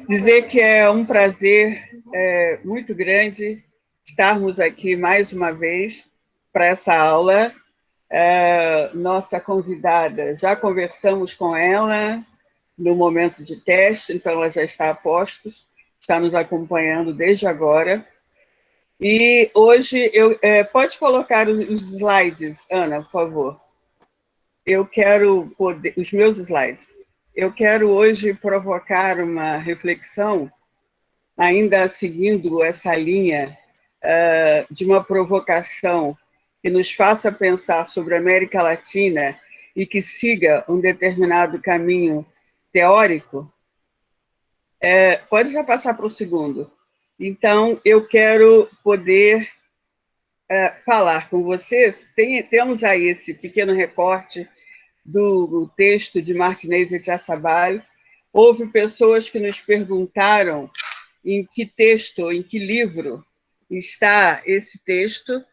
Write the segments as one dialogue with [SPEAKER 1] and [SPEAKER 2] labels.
[SPEAKER 1] Dizer que é um prazer muito grande estarmos aqui mais uma vez para essa aula. Nossa convidada, já conversamos com ela no momento de teste, então ela já está a postos, está nos acompanhando desde agora. E hoje, pode colocar os slides, Ana, por favor. Eu quero poder, os meus slides. Eu quero hoje provocar uma reflexão, ainda seguindo essa linha de uma provocação que nos faça pensar sobre a América Latina e que siga um determinado caminho teórico. Pode já passar para o segundo. Então, eu quero poder falar com vocês. Temos aí esse pequeno recorte do texto de Martinez Echazabal. Houve pessoas que nos perguntaram em que texto, em que livro está esse texto.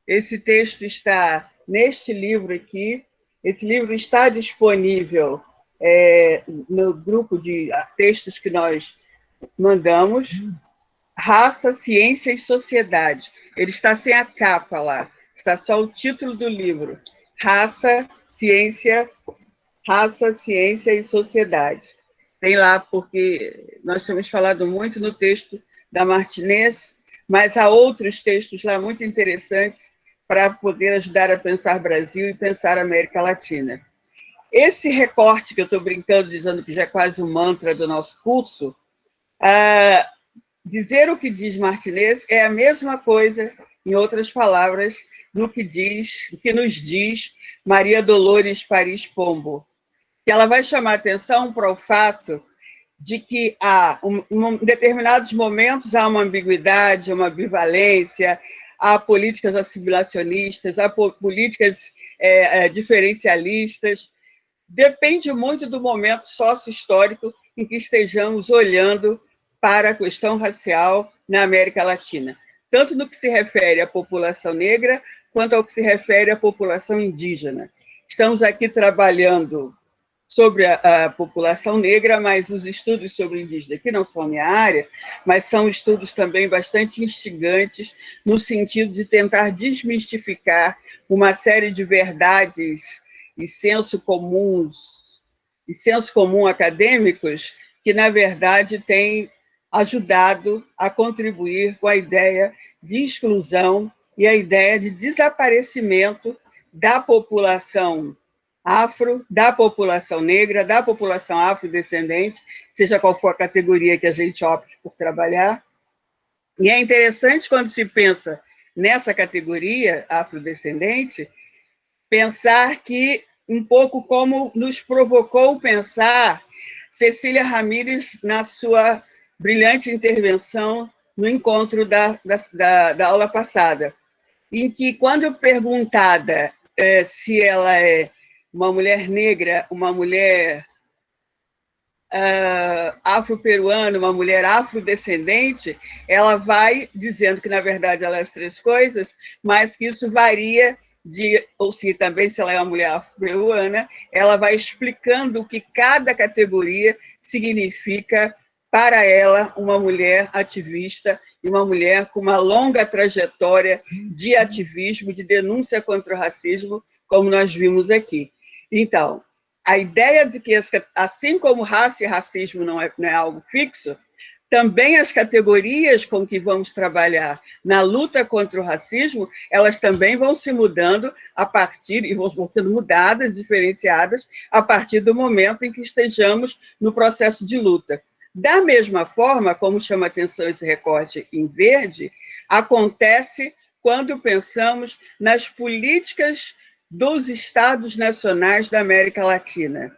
[SPEAKER 1] Esse texto está neste livro aqui. Esse livro está disponível no grupo de textos que nós mandamos. Raça, Ciência e Sociedade. Ele está sem a capa lá. Está só o título do livro. Raça, Ciência e Sociedade. Tem lá, porque nós temos falado muito no texto da Martinez, mas há outros textos lá muito interessantes para poder ajudar a pensar Brasil e pensar América Latina. Esse recorte que eu estou brincando, dizendo que já é quase um mantra do nosso curso, dizer o que diz Martinez é a mesma coisa, em outras palavras, do que nos diz Maria Dolores Paris Pombo, que ela vai chamar atenção para o fato de que em determinados momentos há uma ambiguidade, uma ambivalência, há políticas assimilacionistas, há políticas diferencialistas. Depende muito do momento sócio-histórico em que estejamos olhando para a questão racial na América Latina, tanto no que se refere à população negra, quanto ao que se refere à população indígena. Estamos aqui trabalhando sobre a população negra, mas os estudos sobre indígena aqui não são minha área, mas são estudos também bastante instigantes, no sentido de tentar desmistificar uma série de verdades e senso comum acadêmicos que, na verdade, têm ajudado a contribuir com a ideia de exclusão e a ideia de desaparecimento da população afro, da população negra, da população afrodescendente, seja qual for a categoria que a gente opte por trabalhar. E é interessante, quando se pensa nessa categoria afrodescendente, pensar que, um pouco como nos provocou pensar Cecília Ramírez na sua brilhante intervenção no encontro da aula passada, em que, quando perguntada se ela é uma mulher negra, uma mulher afro-peruana, uma mulher afrodescendente, ela vai dizendo que, na verdade, ela é as três coisas, mas que isso varia ou se também, se ela é uma mulher afro-peruana, ela vai explicando o que cada categoria significa para ela, uma mulher ativista e uma mulher com uma longa trajetória de ativismo, de denúncia contra o racismo, como nós vimos aqui. Então, a ideia de que, assim como raça e racismo não é algo fixo, também as categorias com que vamos trabalhar na luta contra o racismo, elas também vão se mudando a partir, e vão sendo mudadas, diferenciadas, a partir do momento em que estejamos no processo de luta. Da mesma forma, como chama atenção esse recorte em verde, acontece quando pensamos nas políticas dos Estados nacionais da América Latina.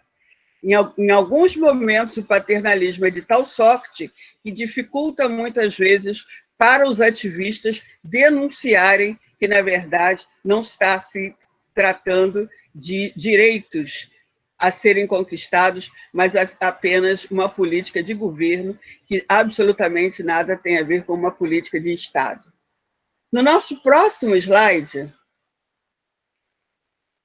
[SPEAKER 1] Em alguns momentos, o paternalismo é de tal sorte que dificulta muitas vezes para os ativistas denunciarem que, na verdade, não está se tratando de direitos a serem conquistados, mas apenas uma política de governo que absolutamente nada tem a ver com uma política de Estado. No nosso próximo slide,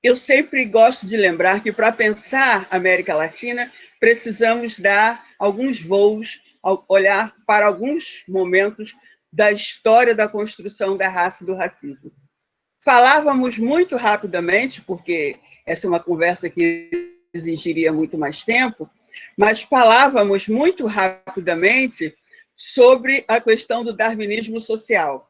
[SPEAKER 1] eu sempre gosto de lembrar que, para pensar a América Latina, precisamos dar alguns voos olhar para alguns momentos da história da construção da raça e do racismo. Falávamos muito rapidamente, porque essa é uma conversa que exigiria muito mais tempo, mas falávamos muito rapidamente sobre a questão do darwinismo social.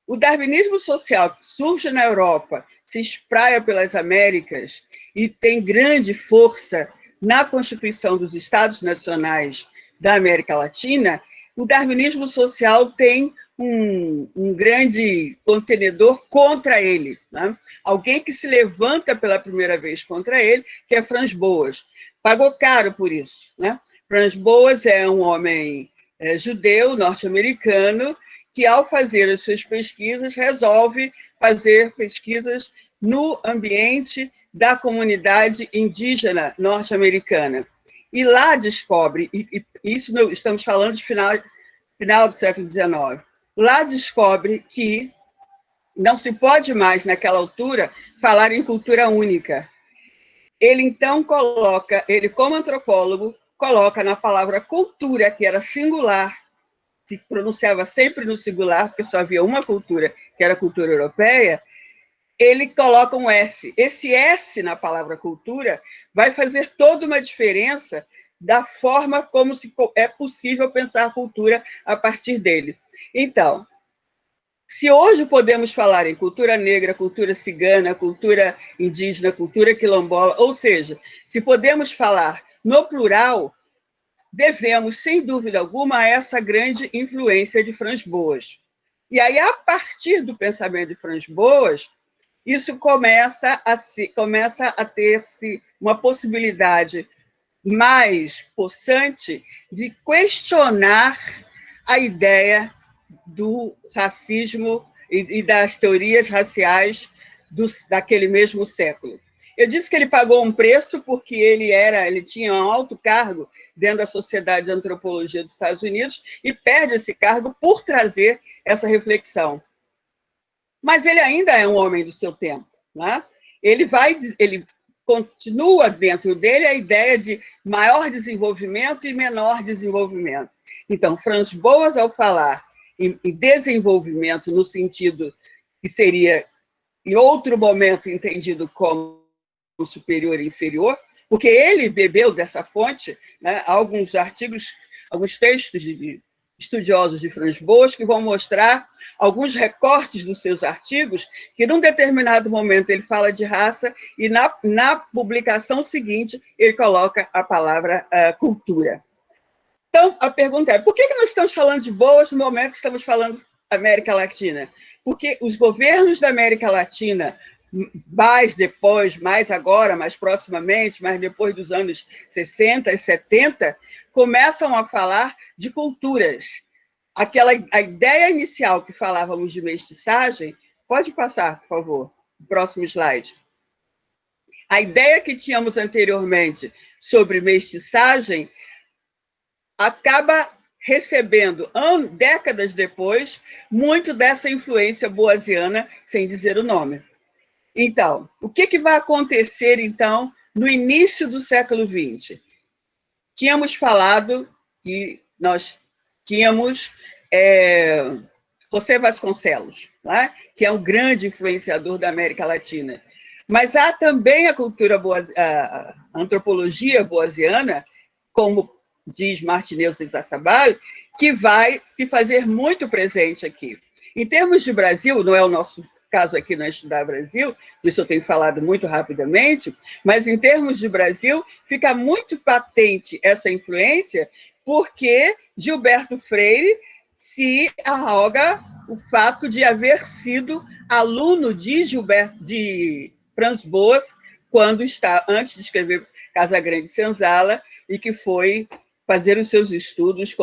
[SPEAKER 1] O darwinismo social que surge na Europa, se espraia pelas Américas e tem grande força na Constituição dos Estados Nacionais da América Latina, o darwinismo social tem um grande contenedor contra ele, né? Alguém que se levanta pela primeira vez contra ele, que é Franz Boas. Pagou caro por isso, né? Franz Boas é um homem judeu, norte-americano, que, ao fazer as suas pesquisas, resolve fazer pesquisas no ambiente da comunidade indígena norte-americana. E lá descobre, e isso estamos falando de final do século XIX, lá descobre que não se pode mais, naquela altura, falar em cultura única. Ele, então, como antropólogo, coloca na palavra cultura, que era singular, se pronunciava sempre no singular, porque só havia uma cultura, que era a cultura europeia, ele coloca um S. Esse S na palavra cultura vai fazer toda uma diferença da forma como é possível pensar cultura a partir dele. Então, se hoje podemos falar em cultura negra, cultura cigana, cultura indígena, cultura quilombola, ou seja, se podemos falar no plural, devemos, sem dúvida alguma, a essa grande influência de Franz Boas. E aí, a partir do pensamento de Franz Boas, isso começa a ter-se uma possibilidade mais possante de questionar a ideia do racismo e das teorias raciais daquele mesmo século. Eu disse que ele pagou um preço porque ele tinha um alto cargo dentro da Sociedade de Antropologia dos Estados Unidos e perde esse cargo por trazer essa reflexão. Mas ele ainda é um homem do seu tempo, né? Ele continua dentro dele a ideia de maior desenvolvimento e menor desenvolvimento. Então, Franz Boas, ao falar em desenvolvimento no sentido que seria, em outro momento, entendido como superior e inferior, porque ele bebeu dessa fonte, né, alguns artigos, alguns textos de estudiosos de Franz Boas que vão mostrar alguns recortes dos seus artigos que, num determinado momento, ele fala de raça e, na publicação seguinte, ele coloca a palavra cultura. Então, a pergunta é, por que nós estamos falando de Boas no momento que estamos falando da América Latina? Porque os governos da América Latina, mais depois, mais agora, mais proximamente, mais depois dos anos 60 e 70, começam a falar de culturas. A ideia inicial que falávamos de mestiçagem, pode passar, por favor, o próximo slide. A ideia que tínhamos anteriormente sobre mestiçagem acaba recebendo, décadas depois, muito dessa influência boasiana, sem dizer o nome. Então, o que vai acontecer, então, no início do século XX? Tínhamos falado que nós tínhamos José Vasconcelos, né? Que é um grande influenciador da América Latina. Mas há também a antropologia boasiana, como diz Martinez Exacabal, que vai se fazer muito presente aqui. Em termos de Brasil, não é o nosso caso aqui na Estudar Brasil, por isso eu tenho falado muito rapidamente, mas em termos de Brasil, fica muito patente essa influência, porque Gilberto Freire se arroga o fato de haver sido aluno de Franz Boas, antes de escrever Casagrande Senzala, e que foi fazer os seus estudos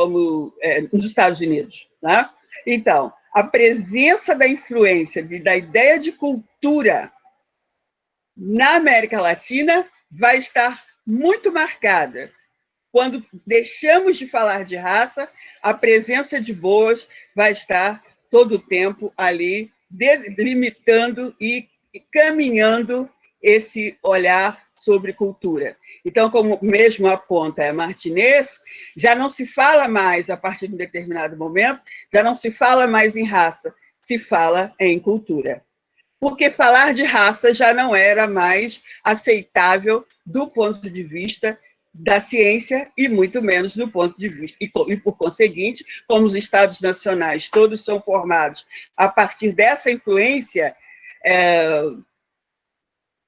[SPEAKER 1] nos Estados Unidos, né? Então, a presença da influência da ideia de cultura na América Latina vai estar muito marcada. Quando deixamos de falar de raça, a presença de Boas vai estar todo o tempo ali, delimitando e caminhando esse olhar sobre cultura. Então, como mesmo aponta Martinez, já não se fala mais, a partir de um determinado momento, já não se fala mais em raça, se fala em cultura. Porque falar de raça já não era mais aceitável do ponto de vista da ciência e muito menos do ponto de vista, e por conseguinte, como os Estados nacionais todos são formados a partir dessa influência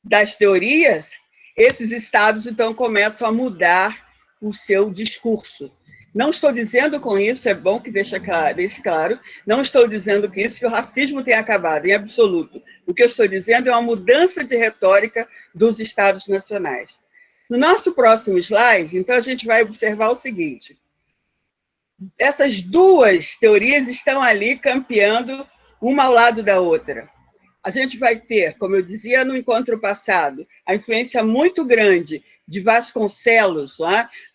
[SPEAKER 1] das teorias, esses estados, então, começam a mudar o seu discurso. Não estou dizendo com isso, é bom que deixe claro, não estou dizendo com isso que o racismo tenha acabado, em absoluto. O que eu estou dizendo é uma mudança de retórica dos estados nacionais. No nosso próximo slide, então, a gente vai observar o seguinte. Essas duas teorias estão ali campeando uma ao lado da outra. A gente vai ter, como eu dizia no encontro passado, a influência muito grande de Vasconcelos,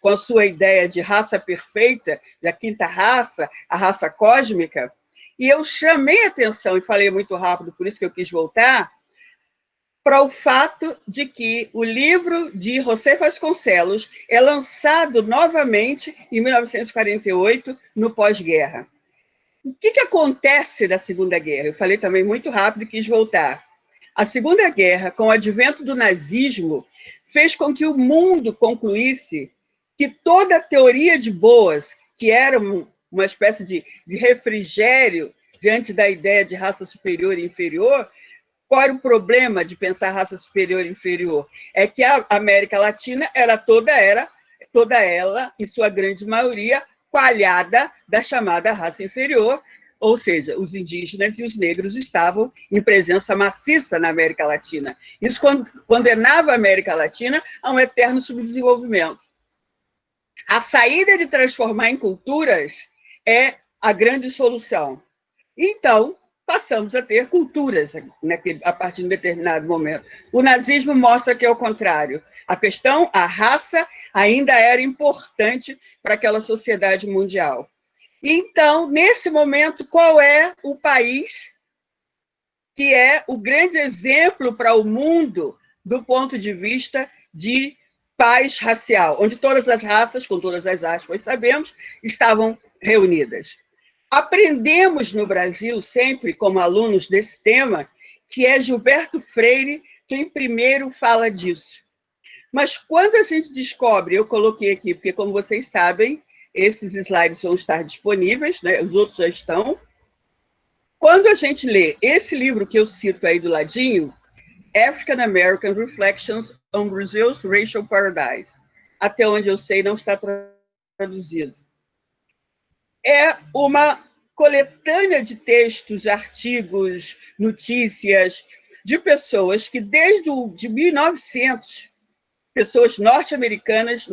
[SPEAKER 1] com a sua ideia de raça perfeita, da quinta raça, a raça cósmica, e eu chamei a atenção, e falei muito rápido, por isso que eu quis voltar, para o fato de que o livro de José Vasconcelos é lançado novamente em 1948, no pós-guerra. O que acontece na Segunda Guerra? Eu falei também muito rápido e quis voltar. A Segunda Guerra, com o advento do nazismo, fez com que o mundo concluísse que toda a teoria de Boas, que era uma espécie de refrigério diante da ideia de raça superior e inferior, qual era o problema de pensar raça superior e inferior? É que a América Latina era toda ela, em sua grande maioria, coalhada da chamada raça inferior, ou seja, os indígenas e os negros estavam em presença maciça na América Latina. Isso condenava a América Latina a um eterno subdesenvolvimento. A saída de transformar em culturas é a grande solução. Então, passamos a ter culturas a partir de um determinado momento. O nazismo mostra que é o contrário. A raça ainda era importante para aquela sociedade mundial. Então, nesse momento, qual é o país que é o grande exemplo para o mundo do ponto de vista de paz racial, onde todas as raças, com todas as aspas, sabemos, estavam reunidas? Aprendemos no Brasil, sempre como alunos desse tema, que é Gilberto Freire quem primeiro fala disso. Mas quando a gente descobre, eu coloquei aqui, porque como vocês sabem, esses slides vão estar disponíveis, né? Os outros já estão. Quando a gente lê esse livro que eu cito aí do ladinho, African American Reflections on Brazil's Racial Paradise, até onde eu sei não está traduzido. É uma coletânea de textos, artigos, notícias de pessoas que desde 1900, pessoas norte-americanas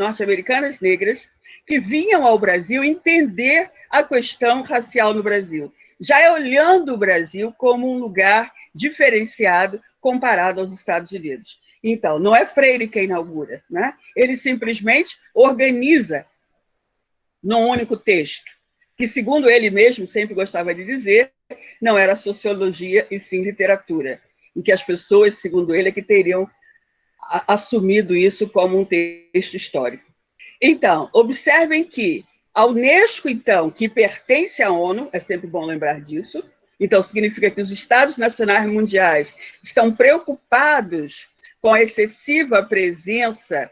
[SPEAKER 1] negras, que vinham ao Brasil entender a questão racial no Brasil, já olhando o Brasil como um lugar diferenciado comparado aos Estados Unidos. Então, não é Freire quem inaugura, né? Ele simplesmente organiza num único texto, que, segundo ele mesmo, sempre gostava de dizer, não era sociologia e sim literatura, em que as pessoas, segundo ele, é que teriam assumido isso como um texto histórico. Então, observem que a Unesco, então, que pertence à ONU, é sempre bom lembrar disso, então significa que os Estados Nacionais Mundiais estão preocupados com a excessiva presença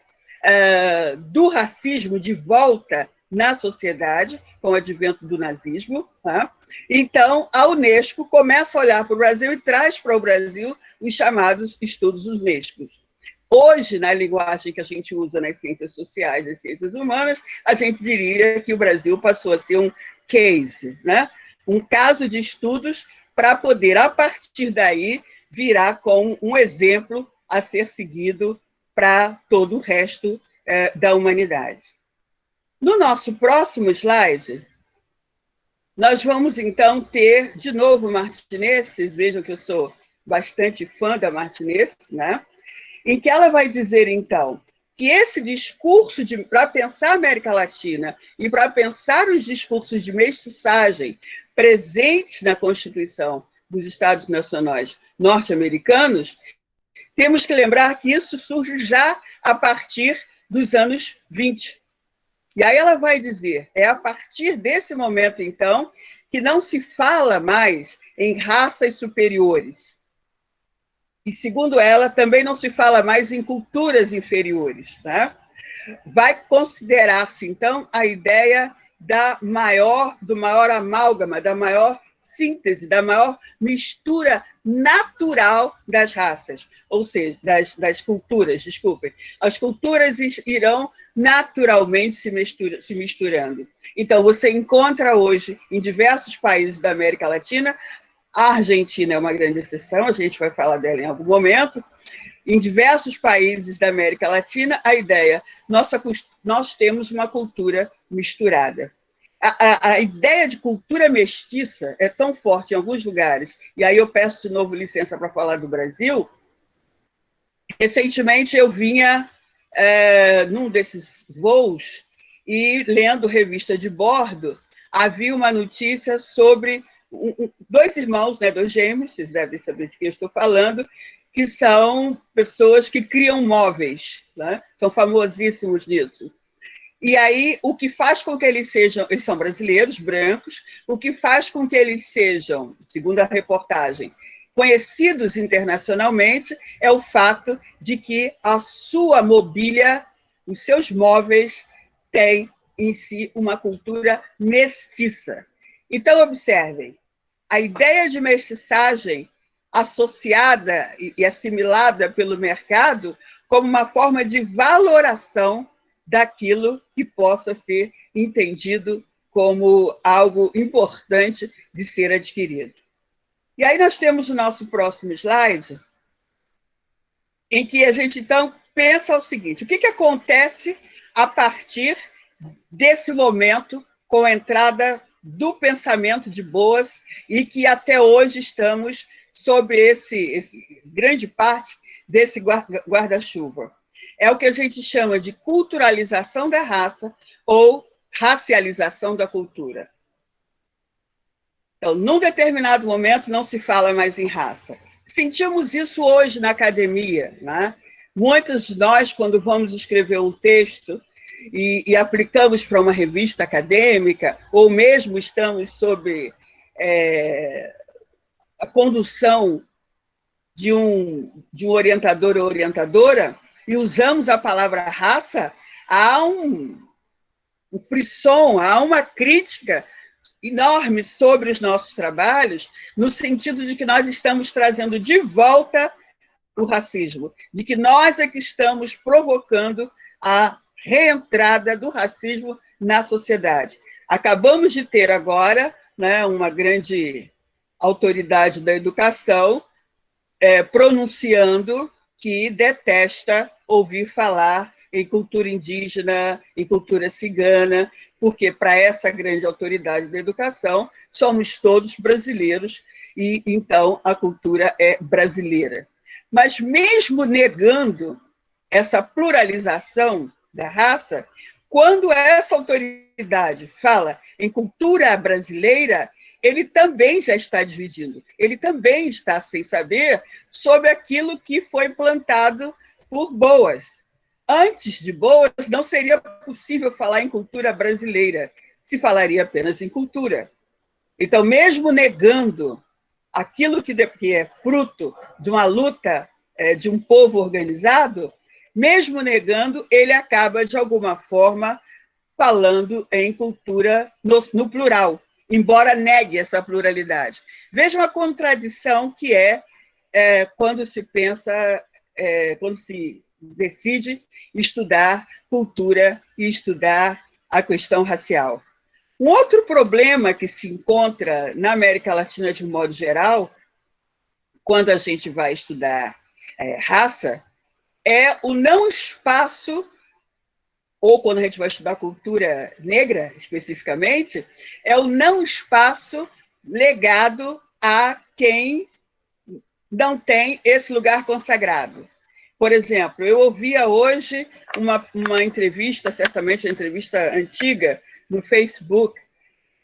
[SPEAKER 1] do racismo de volta na sociedade, com o advento do nazismo. Tá? Então, a Unesco começa a olhar para o Brasil e traz para o Brasil os chamados estudos unescos. Hoje, na linguagem que a gente usa nas ciências sociais, nas ciências humanas, a gente diria que o Brasil passou a ser um case, né? Um caso de estudos para poder, a partir daí, virar com um exemplo a ser seguido para todo o resto da humanidade. No nosso próximo slide, nós vamos, então, ter, de novo, Martinez, vocês vejam que eu sou bastante fã da Martinez, né? Em que ela vai dizer, então, que esse discurso para pensar a América Latina e para pensar os discursos de mestiçagem presentes na Constituição dos Estados Nacionais norte-americanos, temos que lembrar que isso surge já a partir dos anos 20. E aí ela vai dizer, é a partir desse momento, então, que não se fala mais em raças superiores. E, segundo ela, também não se fala mais em culturas inferiores. Né? Vai considerar-se, então, a ideia do maior amálgama, da maior síntese, da maior mistura natural das raças, ou seja, das culturas, desculpem. As culturas irão naturalmente se misturando. Então, você encontra hoje, em diversos países da América Latina, a Argentina é uma grande exceção, a gente vai falar dela em algum momento, em diversos países da América Latina, a ideia, nós temos uma cultura misturada. A ideia de cultura mestiça é tão forte em alguns lugares, e aí eu peço de novo licença para falar do Brasil. Recentemente eu vinha num desses voos e lendo revista de bordo, havia uma notícia sobre dois irmãos, né, dois gêmeos, vocês devem saber de quem eu estou falando, que são pessoas que criam móveis, né? São famosíssimos nisso. E aí, o que faz com que eles são brasileiros, brancos, o que faz com que eles sejam, segundo a reportagem, conhecidos internacionalmente, é o fato de que a sua mobília, os seus móveis, têm em si uma cultura mestiça. Então, observem, a ideia de mestiçagem associada e assimilada pelo mercado como uma forma de valoração daquilo que possa ser entendido como algo importante de ser adquirido. E aí nós temos o nosso próximo slide, em que a gente, então, pensa o seguinte, o que acontece a partir desse momento com a entrada do pensamento de Boas e que até hoje estamos sobre esse grande parte desse guarda-chuva. É o que a gente chama de culturalização da raça ou racialização da cultura. Então, num determinado momento, não se fala mais em raça. Sentimos isso hoje na academia. Né? Muitos de nós, quando vamos escrever um texto e aplicamos para uma revista acadêmica, ou mesmo estamos sob a condução de um orientador ou orientadora, e usamos a palavra raça, há um frisson, há uma crítica enorme sobre os nossos trabalhos, no sentido de que nós estamos trazendo de volta o racismo, de que nós é que estamos provocando a reentrada do racismo na sociedade. Acabamos de ter agora, né, uma grande autoridade da educação pronunciando que detesta ouvir falar em cultura indígena, em cultura cigana, porque para essa grande autoridade da educação somos todos brasileiros e então a cultura é brasileira. Mas mesmo negando essa pluralização da raça, quando essa autoridade fala em cultura brasileira, ele também já está dividindo, ele também está sem saber sobre aquilo que foi plantado por Boas. Antes de Boas, não seria possível falar em cultura brasileira, se falaria apenas em cultura. Então, mesmo negando aquilo que é fruto de uma luta de um povo organizado, mesmo negando, ele acaba, de alguma forma, falando em cultura no plural, embora negue essa pluralidade. Veja uma contradição que quando se pensa, quando se decide estudar cultura e estudar a questão racial. Um outro problema que se encontra na América Latina de um modo geral, quando a gente vai estudar raça, é o não espaço, ou quando a gente vai estudar cultura negra, especificamente, é o não espaço legado a quem não tem esse lugar consagrado. Por exemplo, eu ouvia hoje uma entrevista, certamente uma entrevista antiga, no Facebook,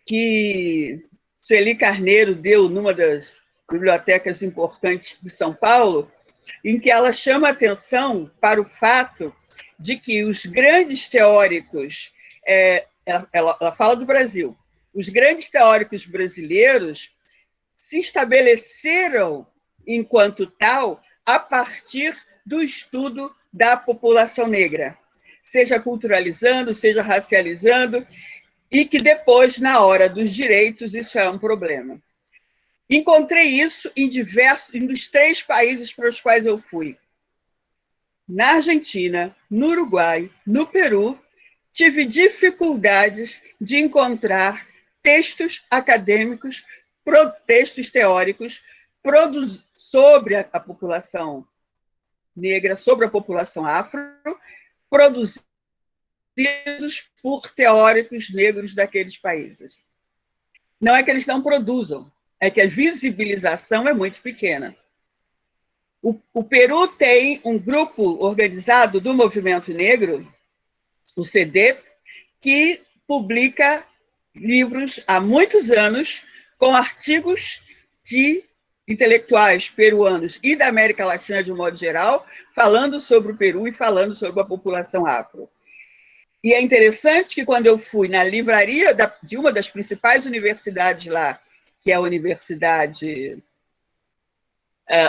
[SPEAKER 1] que Sueli Carneiro deu numa das bibliotecas importantes de São Paulo, em que ela chama atenção para o fato de que os grandes teóricos, ela fala do Brasil, os grandes teóricos brasileiros se estabeleceram enquanto tal a partir do estudo da população negra, seja culturalizando, seja racializando, e que depois, na hora dos direitos, isso é um problema. Encontrei isso nos 3 países para os quais eu fui. Na Argentina, no Uruguai, no Peru, tive dificuldades de encontrar textos acadêmicos, textos teóricos sobre a população negra, sobre a população afro, produzidos por teóricos negros daqueles países. Não é que eles não produzam, é que a visibilização é muito pequena. O Peru tem um grupo organizado do movimento negro, o CD, que publica livros há muitos anos com artigos de intelectuais peruanos e da América Latina de um modo geral, falando sobre o Peru e falando sobre a população afro. E é interessante que quando eu fui na livraria de uma das principais universidades lá, que é a universidade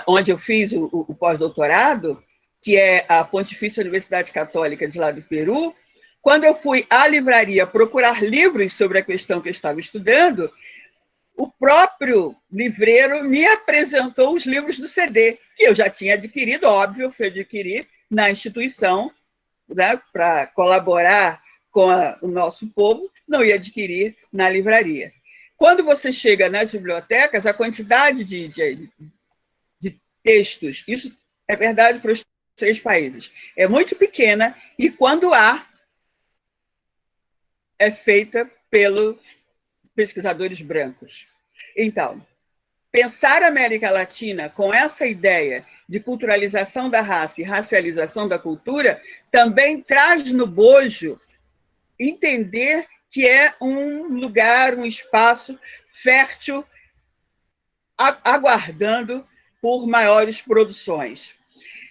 [SPEAKER 1] onde eu fiz o pós-doutorado, que é a Pontifícia Universidade Católica de lá do Peru, quando eu fui à livraria procurar livros sobre a questão que eu estava estudando, o próprio livreiro me apresentou os livros do CD, que eu já tinha adquirido, óbvio, fui adquirir na instituição, né, para colaborar com o nosso povo, não ia adquirir na livraria. Quando você chega nas bibliotecas, a quantidade de textos, isso é verdade para os 3 países, é muito pequena, e quando há, é feita pelos pesquisadores brancos. Então, pensar a América Latina com essa ideia de culturalização da raça e racialização da cultura também traz no bojo entender que é um lugar, um espaço fértil, aguardando por maiores produções.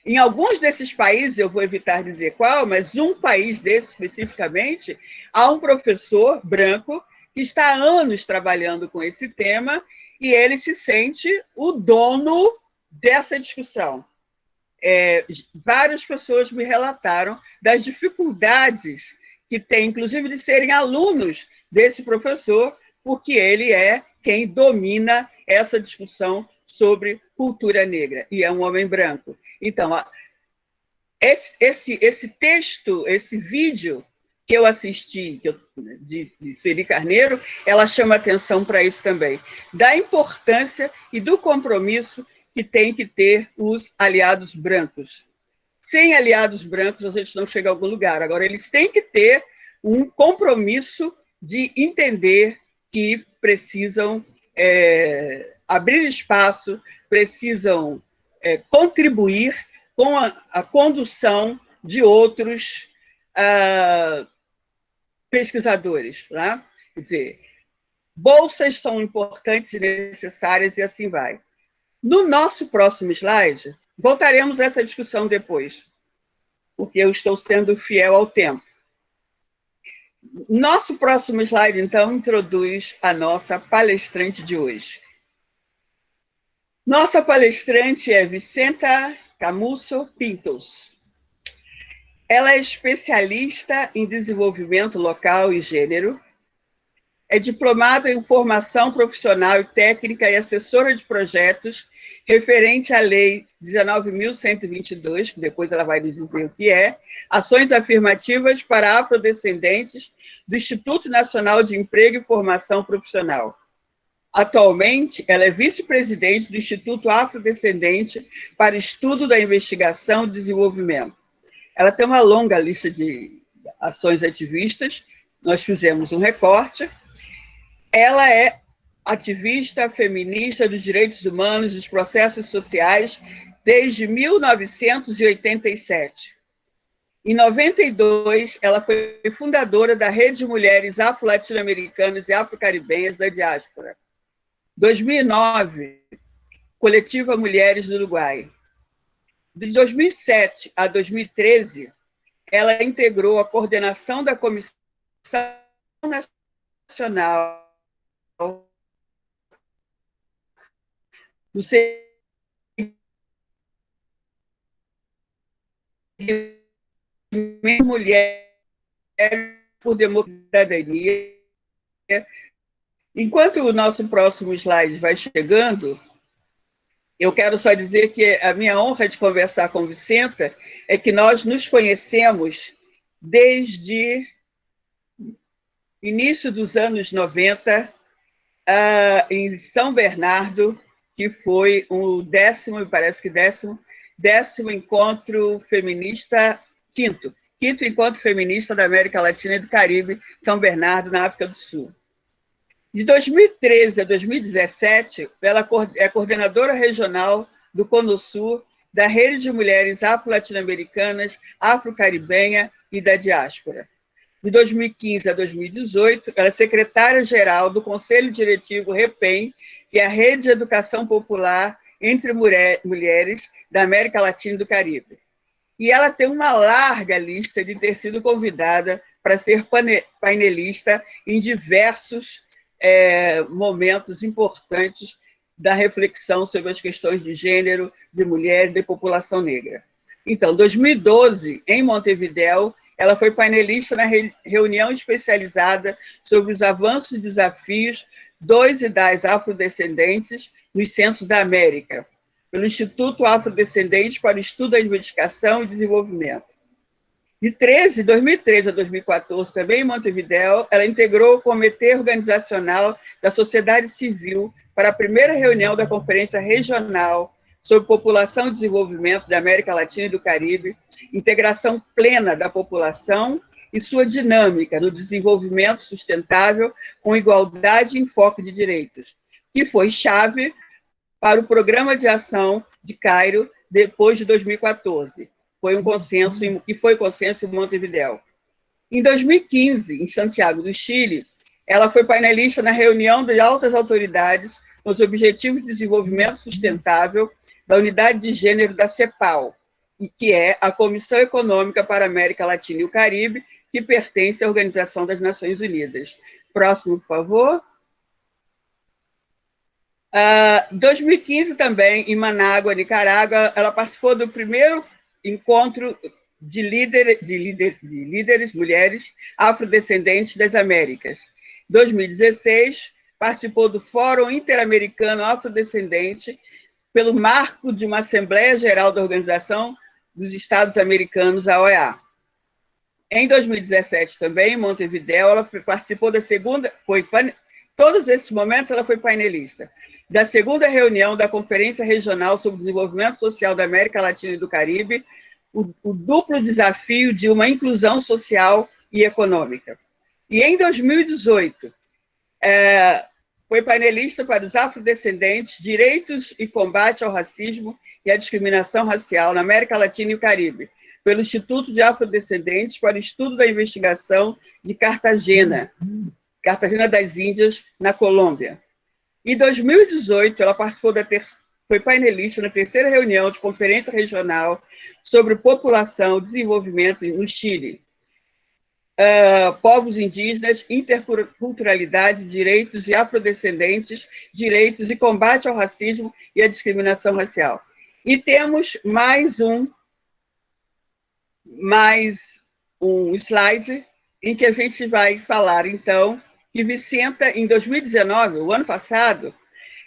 [SPEAKER 1] Em alguns desses países, eu vou evitar dizer qual, mas um país desse especificamente, há um professor branco que está há anos trabalhando com esse tema e ele se sente o dono dessa discussão. Várias pessoas me relataram das dificuldades que tem, inclusive, de serem alunos desse professor, porque ele é quem domina essa discussão sobre cultura negra, e é um homem branco. Então, esse texto, esse vídeo que eu assisti, de Sueli Carneiro, ela chama atenção para isso também, da importância e do compromisso que tem que ter os aliados brancos. Sem aliados brancos, a gente não chega a algum lugar. Agora, eles têm que ter um compromisso de entender que precisam abrir espaço, precisam contribuir com a condução de outros pesquisadores. Né? Quer dizer, bolsas são importantes e necessárias e assim vai. No nosso próximo slide, voltaremos a essa discussão depois, porque eu estou sendo fiel ao tempo. Nosso próximo slide, então, introduz a nossa palestrante de hoje. Nossa palestrante é Vicenta Camusso Pintos. Ela é especialista em desenvolvimento local e gênero, é diplomada em formação profissional e técnica e assessora de projetos referente à Lei 19.122, que depois ela vai lhe dizer o que é, ações afirmativas para afrodescendentes do Instituto Nacional de Emprego e Formação Profissional. Atualmente, ela é vice-presidente do Instituto Afrodescendente para Estudo da Investigação e Desenvolvimento. Ela tem uma longa lista de ações ativistas, nós fizemos um recorte. Ela é ativista feminista dos direitos humanos e dos processos sociais desde 1987. Em 92, ela foi fundadora da Rede de Mulheres Afro-Latino-Americanas e Afro-Caribenhas da Diáspora. 2009, Coletiva Mulheres do Uruguai. De 2007 a 2013, ela integrou a coordenação da Comissão Nacional do Segmento Mulher por Democracia. Enquanto o nosso próximo slide vai chegando, eu quero só dizer que a minha honra de conversar com Vicenta é que nós nos conhecemos desde início dos anos 90, em São Bernardo, que foi o me parece que décimo encontro feminista, quinto encontro feminista da América Latina e do Caribe, São Bernardo, na África do Sul. De 2013 a 2017, ela é coordenadora regional do CONUSUR, da Rede de Mulheres Afro-Latino-Americanas, Afro-Caribenha e da Diáspora. De 2015 a 2018, ela é secretária-geral do Conselho Diretivo REPEN, que é a Rede de Educação Popular entre Mulheres da América Latina e do Caribe. E ela tem uma larga lista de ter sido convidada para ser painelista em diversos momentos importantes da reflexão sobre as questões de gênero, de mulher e de população negra. Então, em 2012, em Montevidéu, ela foi painelista na reunião especializada sobre os avanços e desafios dos e das afrodescendentes nos censos da América, pelo Instituto Afrodescendente para o Estudo da Investigação e Desenvolvimento. De 2013 a 2014, também em Montevidéu, ela integrou o Comitê Organizacional da Sociedade Civil para a primeira reunião da Conferência Regional sobre População e Desenvolvimento da América Latina e do Caribe, integração plena da população e sua dinâmica no desenvolvimento sustentável com igualdade e enfoque de direitos, que foi chave para o Programa de Ação de Cairo depois de 2014. Foi um consenso, que foi consenso em Montevidéu. Em 2015, em Santiago do Chile, ela foi painelista na reunião de altas autoridades nos Objetivos de Desenvolvimento Sustentável da Unidade de Gênero da CEPAL, que é a Comissão Econômica para a América Latina e o Caribe, que pertence à Organização das Nações Unidas. Próximo, por favor. 2015 também, em Manágua, Nicarágua, ela participou do primeiro encontro de líderes mulheres afrodescendentes das Américas. Em 2016, participou do Fórum Interamericano Afrodescendente pelo marco de uma Assembleia Geral da Organização dos Estados Americanos, a OEA. Em 2017 também, em Montevidéu, ela participou da segunda, todos esses momentos ela foi painelista, da segunda reunião da Conferência Regional sobre o Desenvolvimento Social da América Latina e do Caribe, o duplo desafio de uma inclusão social e econômica. E em 2018, foi painelista para os afrodescendentes, direitos e combate ao racismo e à discriminação racial na América Latina e o Caribe, pelo Instituto de Afrodescendentes para o Estudo da Investigação de Cartagena das Índias, na Colômbia. Em 2018, ela participou foi painelista na terceira reunião de Conferência Regional sobre População e Desenvolvimento no Chile. Povos indígenas, interculturalidade, direitos e afrodescendentes, direitos e combate ao racismo e à discriminação racial. E temos mais um slide em que a gente vai falar, então, que Vicenta, em 2019, o ano passado,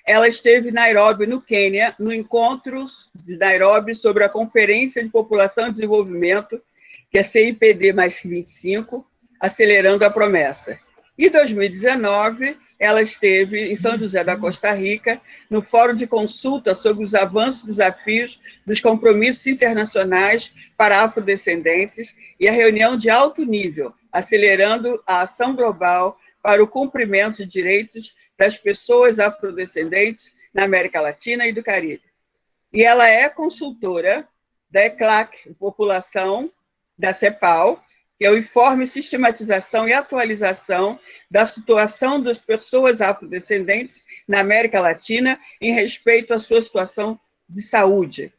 [SPEAKER 1] ela esteve em Nairobi, no Quênia, no encontro de Nairobi sobre a Conferência de População e Desenvolvimento, que é CIPD mais 25, Acelerando a Promessa. Em 2019, ela esteve em São José da Costa Rica, no Fórum de Consulta sobre os Avanços e Desafios dos Compromissos Internacionais para Afrodescendentes e a reunião de alto nível, Acelerando a Ação Global para o Cumprimento de Direitos das Pessoas Afrodescendentes na América Latina e do Caribe. E ela é consultora da ECLAC, População, da CEPAL, que é o Informe Sistematização e Atualização da Situação das Pessoas Afrodescendentes na América Latina em respeito à sua situação de saúde.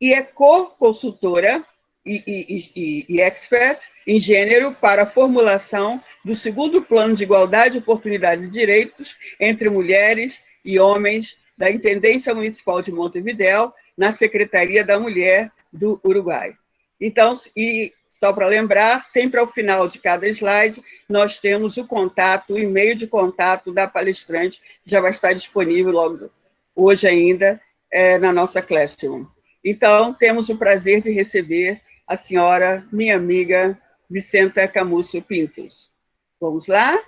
[SPEAKER 1] E é co-consultora e expert em gênero para a formulação do segundo plano de igualdade, oportunidade e direitos entre mulheres e homens da Intendência Municipal de Montevidéu, na Secretaria da Mulher do Uruguai. Então, e só para lembrar, sempre ao final de cada slide, nós temos o contato, o e-mail de contato da palestrante, que já vai estar disponível logo hoje ainda na nossa Classroom. Então, temos o prazer de receber a senhora, minha amiga, Vicenta Camusso Pintos. Vamos lá?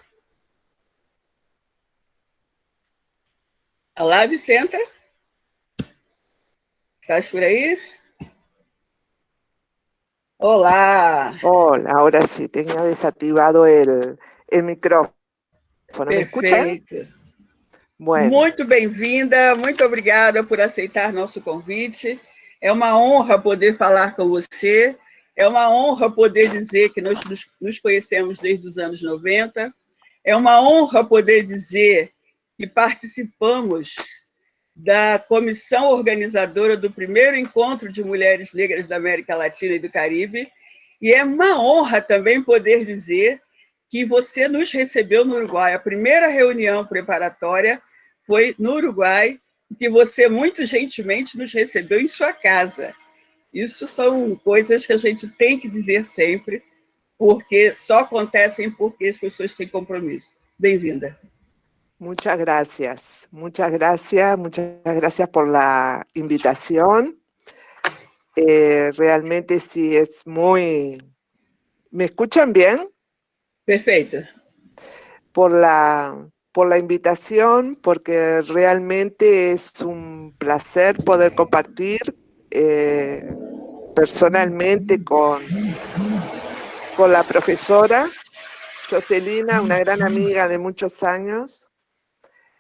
[SPEAKER 1] Olá, Vicenta. ¿Estás por ahí? Hola.
[SPEAKER 2] Hola, ahora sí, tenía desactivado el micrófono. ¿Me escuchan?
[SPEAKER 1] Perfeito.
[SPEAKER 2] Bueno.
[SPEAKER 1] Muito bem-vinda, muito obrigada por aceitar nosso convite. É uma honra poder falar com você, é uma honra poder dizer que nós nos conhecemos desde os anos 90, é uma honra poder dizer que participamos da comissão organizadora do primeiro encontro de mulheres negras da América Latina e do Caribe, e é uma honra também poder dizer que você nos recebeu no Uruguai. A primeira reunião preparatória foi no Uruguai, que você muito gentilmente nos recebeu em sua casa. Isso são coisas que a gente tem que dizer sempre, porque só acontecem porque as pessoas têm compromisso. Bem-vinda.
[SPEAKER 2] Muchas gracias por la invitación. Realmente sí es muy... ¿Me escuchan bien?
[SPEAKER 1] Perfecto.
[SPEAKER 2] Por la invitación, porque realmente es un placer poder compartir personalmente con la profesora Jocelina, una gran amiga de muchos años,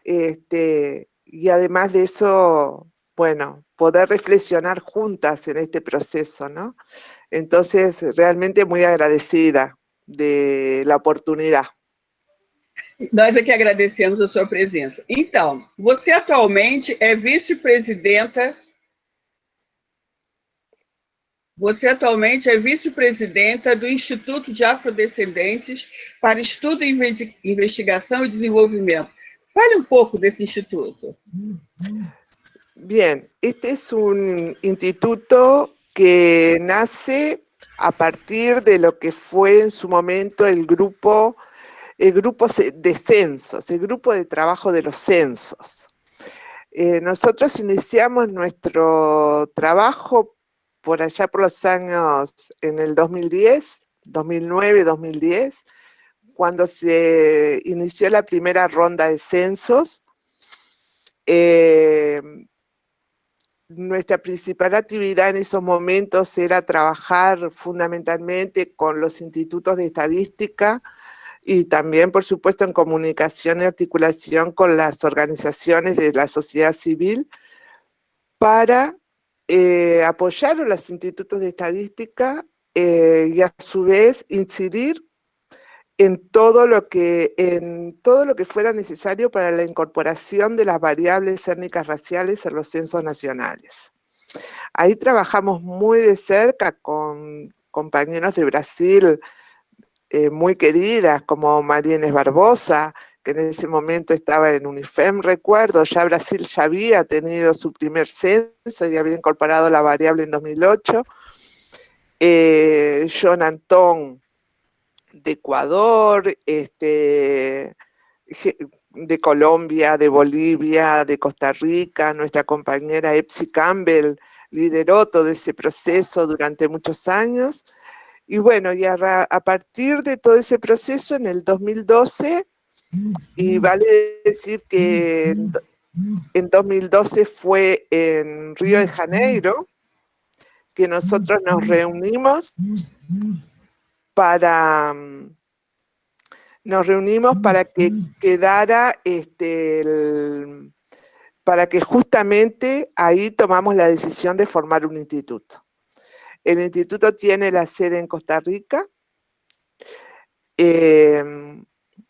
[SPEAKER 2] y además de eso, bueno, poder reflexionar juntas en este proceso, ¿no? Entonces, realmente muy agradecida de la oportunidad.
[SPEAKER 1] Nós é que agradecemos a sua presença. Então, você atualmente é vice-presidenta... Você atualmente é vice-presidenta do Instituto de Afrodescendentes para Estudo, Investigação e Desenvolvimento. Fale un poco de ese instituto.
[SPEAKER 2] Bien, este es un instituto que nace a partir de lo que fue en su momento el grupo de censos, el grupo de trabajo de los censos. Nosotros iniciamos nuestro trabajo por allá por los años, en el 2010, 2009, 2010, cuando se inició la primera ronda de censos. Nuestra principal actividad en esos momentos era trabajar fundamentalmente con los institutos de estadística y también, por supuesto, en comunicación y articulación con las organizaciones de la sociedad civil para apoyar a los institutos de estadística y a su vez incidir en todo lo que fuera necesario para la incorporación de las variables étnicas raciales en los censos nacionales. Ahí trabajamos muy de cerca con compañeros de Brasil muy queridas, como María Inés Barbosa, que en ese momento estaba en UNIFEM, recuerdo, ya Brasil ya había tenido su primer censo y había incorporado la variable en 2008. John Antón, de Ecuador, de Colombia, de Bolivia, de Costa Rica, nuestra compañera Epsi Campbell lideró todo ese proceso durante muchos años. Y bueno, y a partir de todo ese proceso, en el 2012, y vale decir que en 2012 fue en Río de Janeiro, que nosotros nos reunimos para que quedara, para que justamente ahí tomamos la decisión de formar un instituto. El instituto tiene la sede en Costa Rica,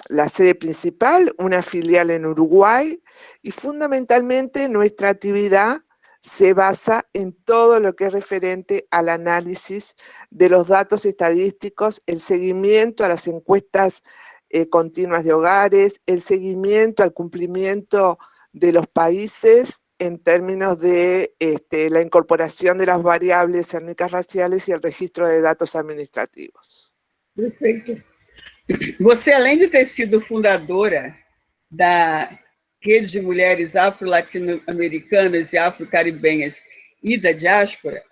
[SPEAKER 2] la sede principal, una filial en Uruguay, y fundamentalmente nuestra actividad se basa en todo lo que es referente al análisis de los datos estadísticos, el seguimiento a las encuestas continuas de hogares, el seguimiento al cumplimiento de los países en términos de la incorporação de las variables étnicas raciales y el registro de datos administrativos.
[SPEAKER 1] Perfeito. Você, além de ter sido fundadora da Rede de Mulheres Afro-Latino-Americanas e Afro-Caribenhas e da Diáspora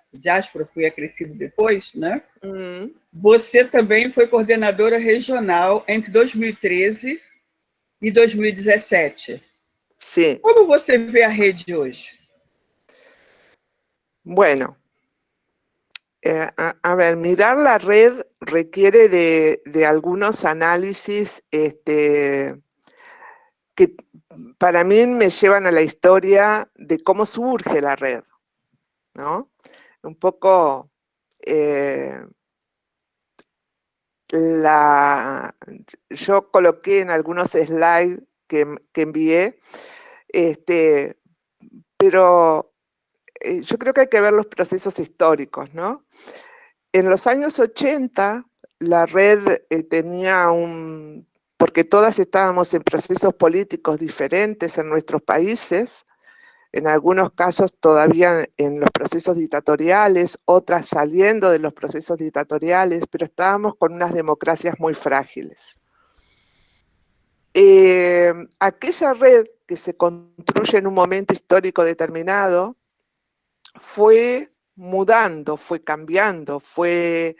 [SPEAKER 1] foi acrescido depois, né? Você também foi coordenadora regional entre 2013 e 2017.
[SPEAKER 2] Sim.
[SPEAKER 1] Como você vê a rede hoje?
[SPEAKER 2] Bueno, a ver, mirar la red requiere de algunos análisis que para mí me llevan a la historia de cómo surge la red, ¿no? Un poco yo coloqué en algunos slides que envié, pero yo creo que hay que ver los procesos históricos, ¿no? En los años 80, la red tenía porque todas estábamos en procesos políticos diferentes en nuestros países, en algunos casos todavía en los procesos dictatoriales, otras saliendo de los procesos dictatoriales, pero estábamos con unas democracias muy frágiles. Aquella red que se construye en un momento histórico determinado fue mudando, fue cambiando, fue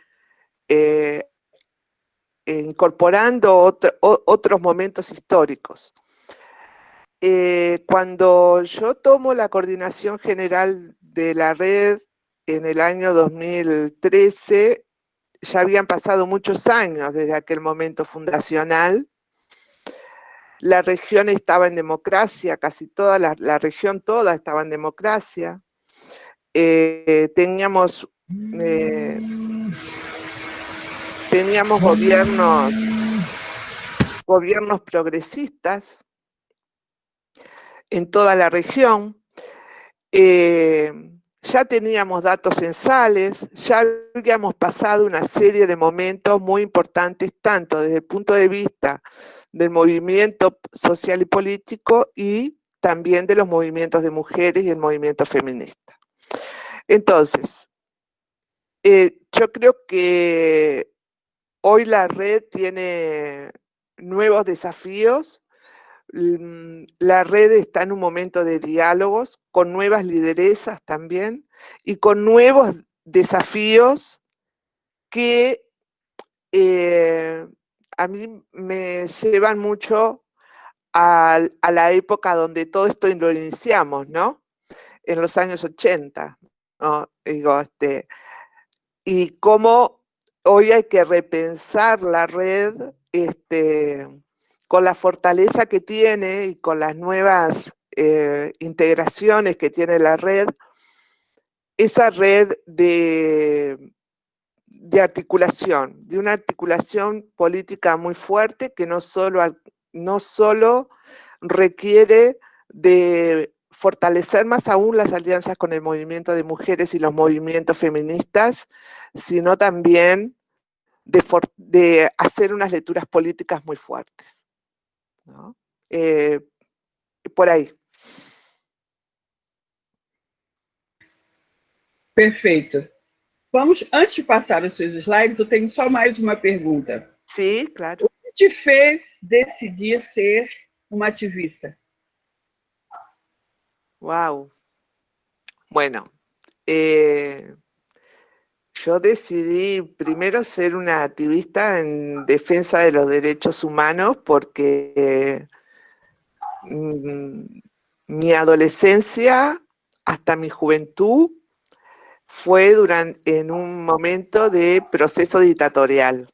[SPEAKER 2] incorporando otros momentos históricos. Cuando yo tomo la coordinación general de la red en el año 2013, ya habían pasado muchos años desde aquel momento fundacional. La región estaba en democracia, casi toda la región toda estaba en democracia. Teníamos gobiernos progresistas en toda la región, ya teníamos datos censales, ya habíamos pasado una serie de momentos muy importantes, tanto desde el punto de vista del movimiento social y político y también de los movimientos de mujeres y el movimiento feminista. Entonces, yo creo que hoy la red tiene nuevos desafíos. La red está en un momento de diálogos con nuevas lideresas también y con nuevos desafíos que a mí me llevan mucho a la época donde todo esto lo iniciamos, ¿no? En los años 80, ¿no? Digo, y cómo hoy hay que repensar la red con la fortaleza que tiene y con las nuevas integraciones que tiene la red, esa red de articulación, de una articulación política muy fuerte que no solo requiere de fortalecer más aún las alianzas con el movimiento de mujeres y los movimientos feministas, sino también de hacer unas lecturas políticas muy fuertes, ¿no? Por aí.
[SPEAKER 1] Perfeito. Vamos, antes de passar os seus slides, eu tenho só mais uma pergunta.
[SPEAKER 2] Sim, claro.
[SPEAKER 1] O que te fez decidir ser uma ativista?
[SPEAKER 2] Wow. Bueno, yo decidí primero ser una activista en defensa de los derechos humanos porque mi adolescencia hasta mi juventud fue en un momento de proceso dictatorial.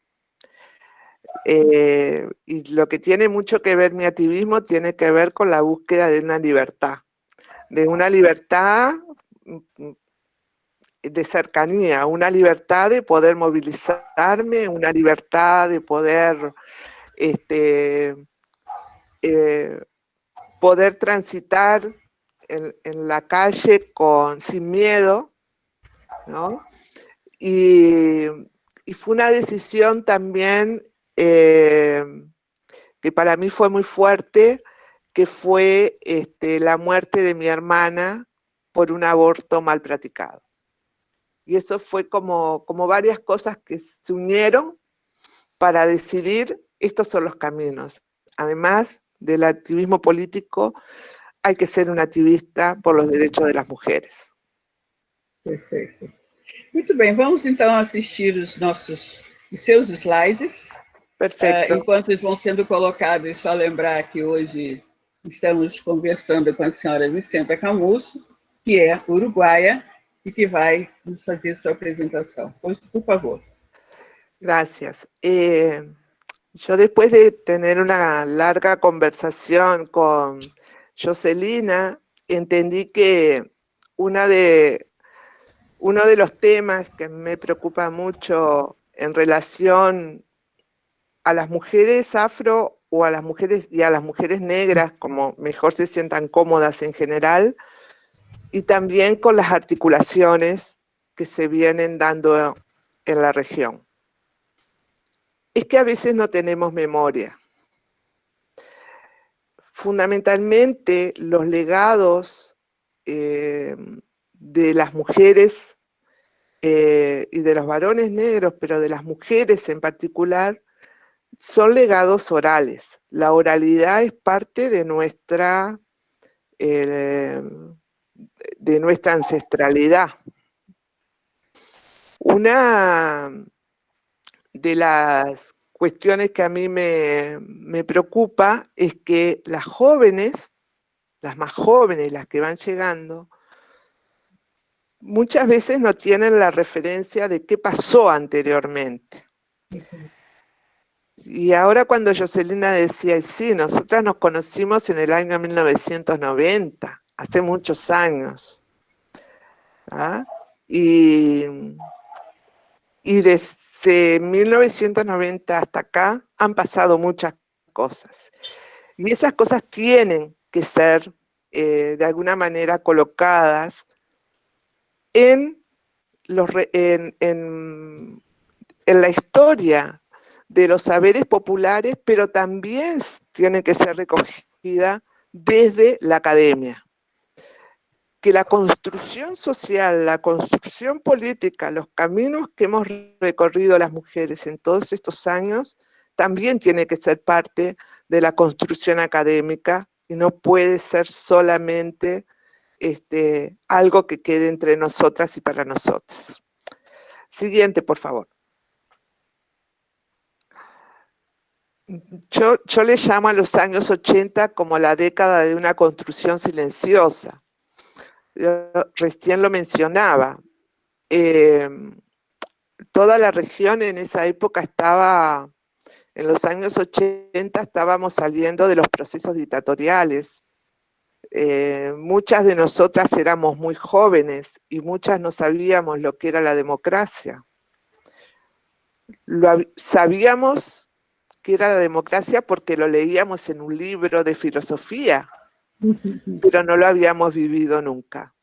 [SPEAKER 2] Y lo que tiene mucho que ver mi activismo tiene que ver con la búsqueda de una libertad de cercanía, una libertad de poder movilizarme, una libertad de poder poder transitar en la calle sin miedo, ¿no? Y, y fue una decisión también que para mí fue muy fuerte, que fue la muerte de mi hermana por un aborto mal practicado. Y eso fue como varias cosas que se unieron para decidir estos son los caminos. Además del activismo político, hay que ser un activista por los derechos de las mujeres.
[SPEAKER 1] Perfeito. Muito bem, vamos então assistir os seus slides.
[SPEAKER 2] Perfeito.
[SPEAKER 1] Enquanto eles vão sendo colocados, só lembrar que hoje estamos conversando com a senhora Vicenta Camusso, que é uruguaia e que vai nos fazer sua apresentação. Por favor.
[SPEAKER 2] Gracias. Yo después de tener una larga conversación con Jocelina, entendí que uno de los temas que me preocupa mucho en relación a las mujeres afro o a las mujeres y a las mujeres negras, como mejor se sientan cómodas en general, y también con las articulaciones que se vienen dando en la región. Es que a veces no tenemos memoria. Fundamentalmente, los legados de las mujeres y de los varones negros, pero de las mujeres en particular, son legados orales. La oralidad es parte de nuestra ancestralidad. Una de las cuestiones que a mí me preocupa es que las jóvenes, las más jóvenes, las que van llegando, muchas veces no tienen la referencia de qué pasó anteriormente. Y ahora cuando Jocelina decía, sí, nosotras nos conocimos en el año 1990, hace muchos años. ¿Ah? Y desde 1990 hasta acá han pasado muchas cosas. Y esas cosas tienen que ser de alguna manera colocadas en la historia de los saberes populares, pero también tienen que ser recogidas desde la academia. Que la construcción social, la construcción política, los caminos que hemos recorrido las mujeres en todos estos años, también tiene que ser parte de la construcción académica y no puede ser solamente algo que quede entre nosotras y para nosotras. Siguiente, por favor. Yo le llamo a los años 80 como la década de una construcción silenciosa. Yo recién lo mencionaba. Toda la región en esa época estaba, en los años 80 estábamos saliendo de los procesos dictatoriales. Muchas de nosotras éramos muy jóvenes y muchas no sabíamos lo que era la democracia. Sabíamos que era la democracia porque lo leíamos en un libro de filosofía, pero no lo habíamos vivido nunca.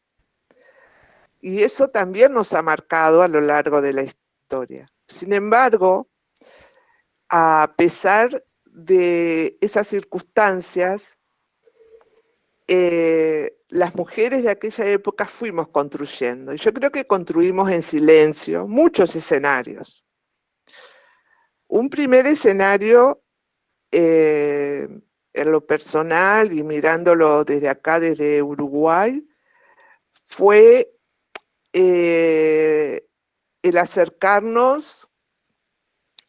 [SPEAKER 2] Y eso también nos ha marcado a lo largo de la historia. Sin embargo, a pesar de esas circunstancias, las mujeres de aquella época fuimos construyendo. Y yo creo que construimos en silencio muchos escenarios. Un primer escenario, en lo personal y mirándolo desde acá, desde Uruguay, fue el acercarnos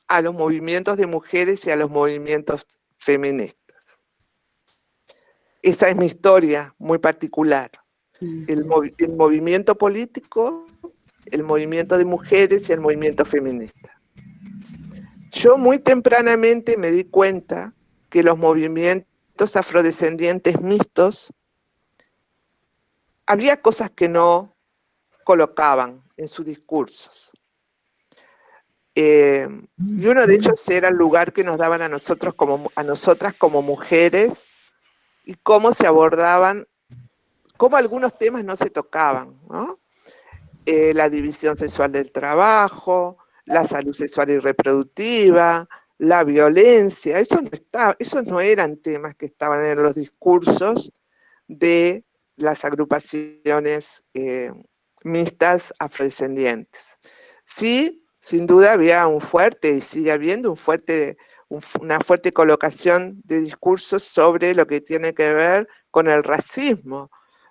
[SPEAKER 2] a los movimientos de mujeres y a los movimientos feministas. Esa es mi historia muy particular. El movimiento político, el movimiento de mujeres y el movimiento feminista. Yo muy tempranamente me di cuenta que los movimientos afrodescendientes mixtos, había cosas que no colocaban en sus discursos. Y uno de ellos era el lugar que nos daban a nosotras como mujeres y cómo se abordaban cómo algunos temas no se tocaban, ¿no? La división sexual del trabajo, la salud sexual y reproductiva, la violencia, esos no eran temas que estaban en los discursos de las agrupaciones mixtas afrodescendientes. Sí, sin duda había un fuerte, y sigue habiendo una fuerte colocación de discursos sobre lo que tiene que ver con el racismo.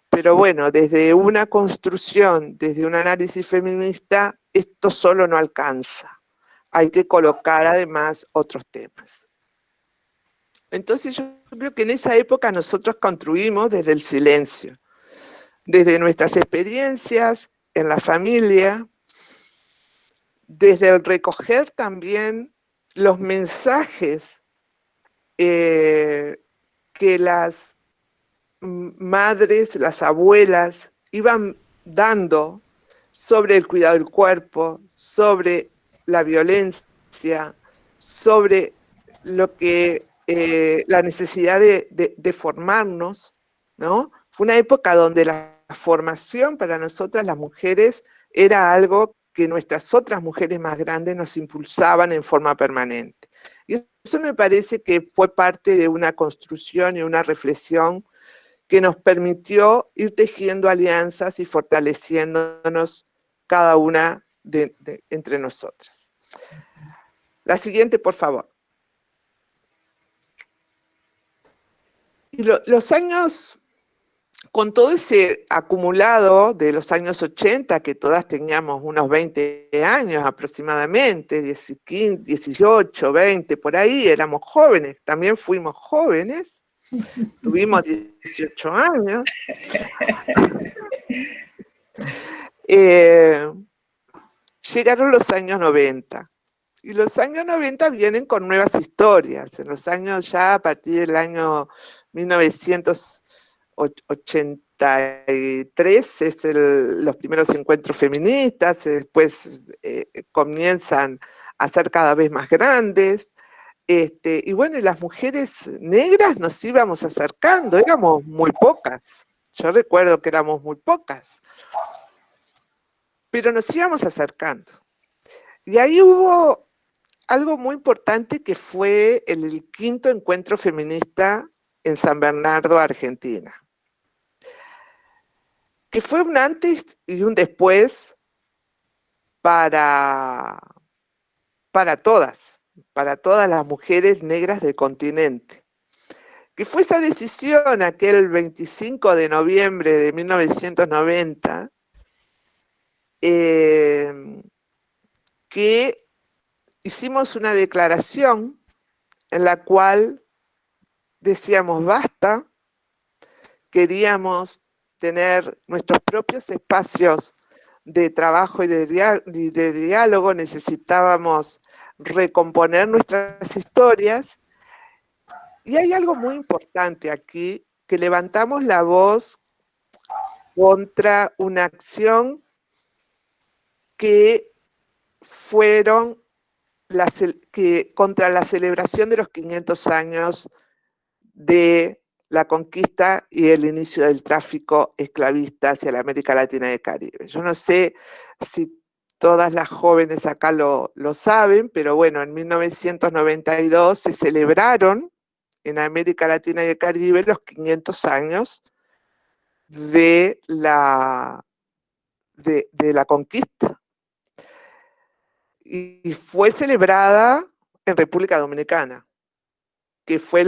[SPEAKER 2] Pero bueno, desde una construcción, desde un análisis feminista, esto solo no alcanza. Hay que colocar además otros temas. Entonces yo creo que en esa época nosotros construimos desde el silencio, desde nuestras experiencias en la familia, desde el recoger también los mensajes que las madres, las abuelas iban dando sobre el cuidado del cuerpo, sobre la violencia, sobre lo que la necesidad de formarnos, ¿no? Fue una época donde la formación para nosotras las mujeres era algo que nuestras otras mujeres más grandes nos impulsaban en forma permanente. Y eso me parece que fue parte de una construcción y una reflexión que nos permitió ir tejiendo alianzas y fortaleciéndonos cada una entre nosotras. La siguiente, por favor. Y los años, con todo ese acumulado de los años 80, que todas teníamos unos 20 años aproximadamente, 15, 18, 20, por ahí, éramos jóvenes, también fuimos jóvenes, tuvimos 18 años. Llegaron los años 90. Y los años 90 vienen con nuevas historias. En los años ya a partir del año 1983 es los primeros encuentros feministas, después comienzan a ser cada vez más grandes. Y bueno, y las mujeres negras nos íbamos acercando, éramos muy pocas. Yo recuerdo que éramos muy pocas. Pero nos íbamos acercando. Y ahí hubo algo muy importante que fue el quinto encuentro feminista en San Bernardo, Argentina, que fue un antes y un después para todas las mujeres negras del continente, que fue esa decisión aquel 25 de noviembre de 1990, que hicimos una declaración en la cual decíamos basta, queríamos tener nuestros propios espacios de trabajo y de diálogo, necesitábamos recomponer nuestras historias. Y hay algo muy importante aquí, que levantamos la voz contra una acción que fueron contra la celebración de los 500 años de la conquista y el inicio del tráfico esclavista hacia la América Latina y el Caribe. Yo no sé si todas las jóvenes acá lo saben, pero bueno, en 1992 se celebraron en América Latina y el Caribe los 500 años de la conquista. Y fue celebrada en República Dominicana, que fue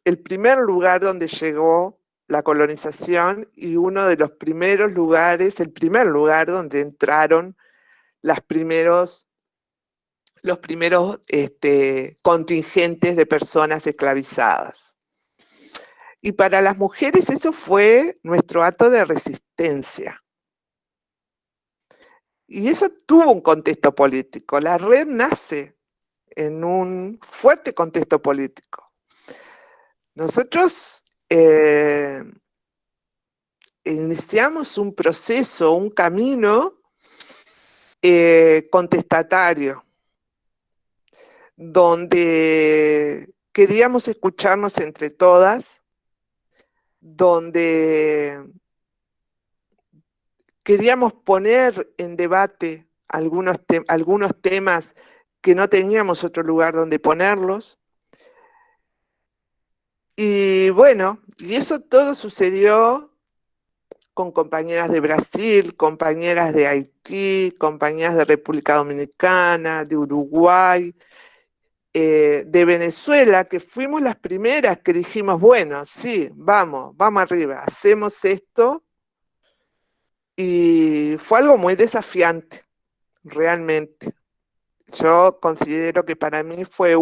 [SPEAKER 2] el primer lugar donde llegó la colonización y uno de los primeros lugares, el primer lugar donde entraron los primeros contingentes de personas esclavizadas. Y para las mujeres eso fue nuestro acto de resistencia. Y eso tuvo un contexto político. La red nace en un fuerte contexto político. Nosotros iniciamos un proceso, un camino contestatario, donde queríamos escucharnos entre todas, donde queríamos poner en debate algunos temas que no teníamos otro lugar donde ponerlos. Y bueno, y eso todo sucedió con compañeras de Brasil, compañeras de Haití, compañeras de República Dominicana, de Uruguay, de Venezuela, que fuimos las primeras que dijimos, bueno, sí, vamos arriba, hacemos esto. Y fue algo muy desafiante, realmente. Yo considero que para mí fue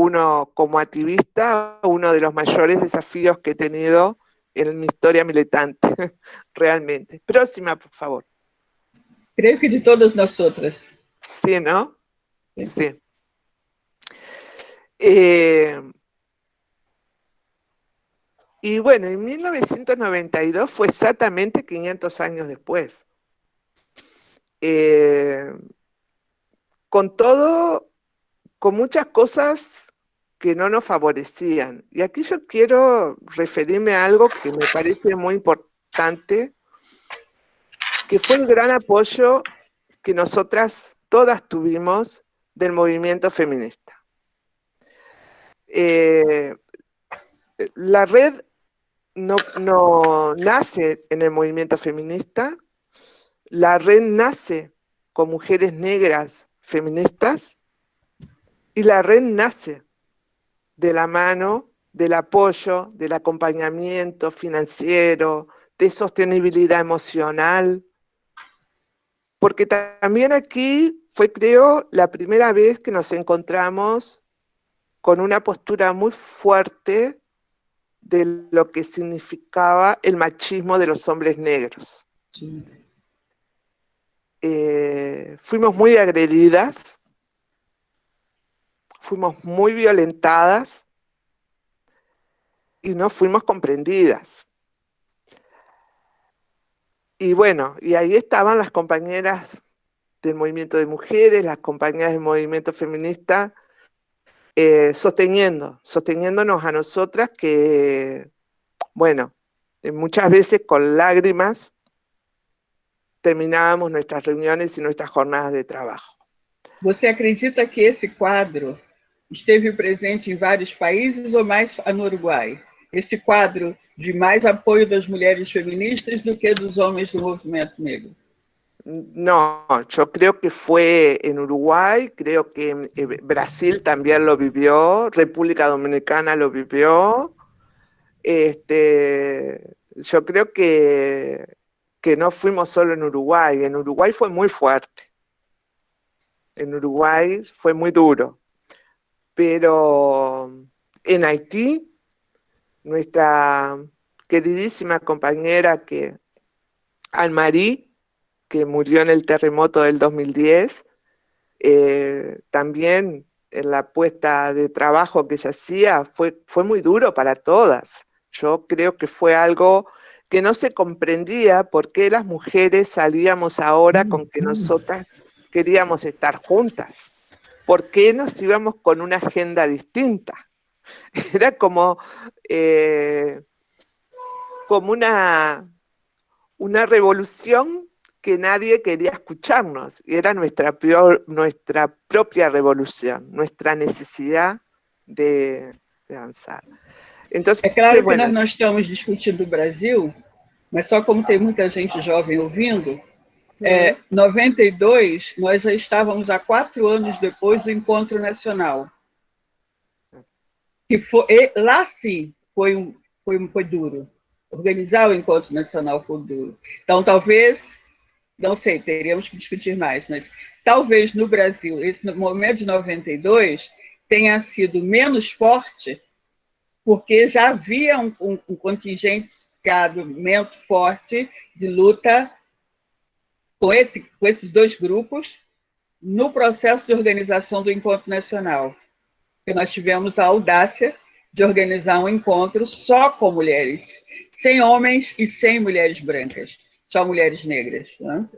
[SPEAKER 2] como activista, uno de los mayores desafíos que he tenido en mi historia militante, realmente. Próxima, por favor.
[SPEAKER 1] Creo que de todas nosotras.
[SPEAKER 2] Sí, ¿no?
[SPEAKER 1] Sí.
[SPEAKER 2] Sí. Y bueno, en 1992 fue exactamente 500 años después. Con todo, con muchas cosas que no nos favorecían. Y aquí yo quiero referirme a algo que me parece muy importante, que fue el gran apoyo que nosotras todas tuvimos del movimiento feminista. La red no nace en el movimiento feminista, la red nace con mujeres negras feministas y la red nace de la mano del apoyo, del acompañamiento financiero, de sostenibilidad emocional, porque también aquí fue, creo, la primera vez que nos encontramos con una postura muy fuerte de lo que significaba el machismo de los hombres negros.
[SPEAKER 1] Sí.
[SPEAKER 2] Fuimos muy agredidas, fuimos muy violentadas y no fuimos comprendidas. Y bueno, y ahí estaban las compañeras del movimiento de mujeres, las compañeras del movimiento feminista, sosteniéndonos a nosotras que, bueno, muchas veces con lágrimas terminábamos nuestras reuniones y nuestras jornadas de trabajo.
[SPEAKER 1] Você acredita que esse quadro esteve presente em vários países ou mais no Uruguai? Esse quadro de mais apoio das mulheres feministas do que dos homens do movimento negro?
[SPEAKER 2] No, yo creo que fue en Uruguay, creo que en Brasil también lo vivió, República Dominicana lo vivió. Yo creo que no fuimos solo en Uruguay fue muy fuerte, en Uruguay fue muy duro, pero en Haití, nuestra queridísima compañera Anne-Marie, que murió en el terremoto del 2010, también en la puesta de trabajo que ella hacía fue muy duro para todas. Yo creo que fue algo que no se comprendía por qué las mujeres salíamos ahora con que nosotras queríamos estar juntas. ¿Por qué nos íbamos con una agenda distinta? Era como una revolución que nadie quería escucharnos, y era nuestra propia revolución, nuestra necesidad de avançar. Entonces,
[SPEAKER 1] É claro que
[SPEAKER 2] bueno,
[SPEAKER 1] nós não estamos discutindo o Brasil, mas só como tem muita gente jovem ouvindo, 92, nós já estávamos há 4 anos depois do Encontro Nacional. Que foi, lá sim foi duro. Organizar o Encontro Nacional foi duro. Então, talvez, não sei, teríamos que discutir mais, mas talvez no Brasil, esse momento de 92 tenha sido menos forte, porque já havia um contingenciamento forte de luta com esses dois grupos no processo de organização do Encontro Nacional. Porque nós tivemos a audácia de organizar um encontro só com mulheres, sem homens e sem mulheres brancas, só mulheres negras. Né?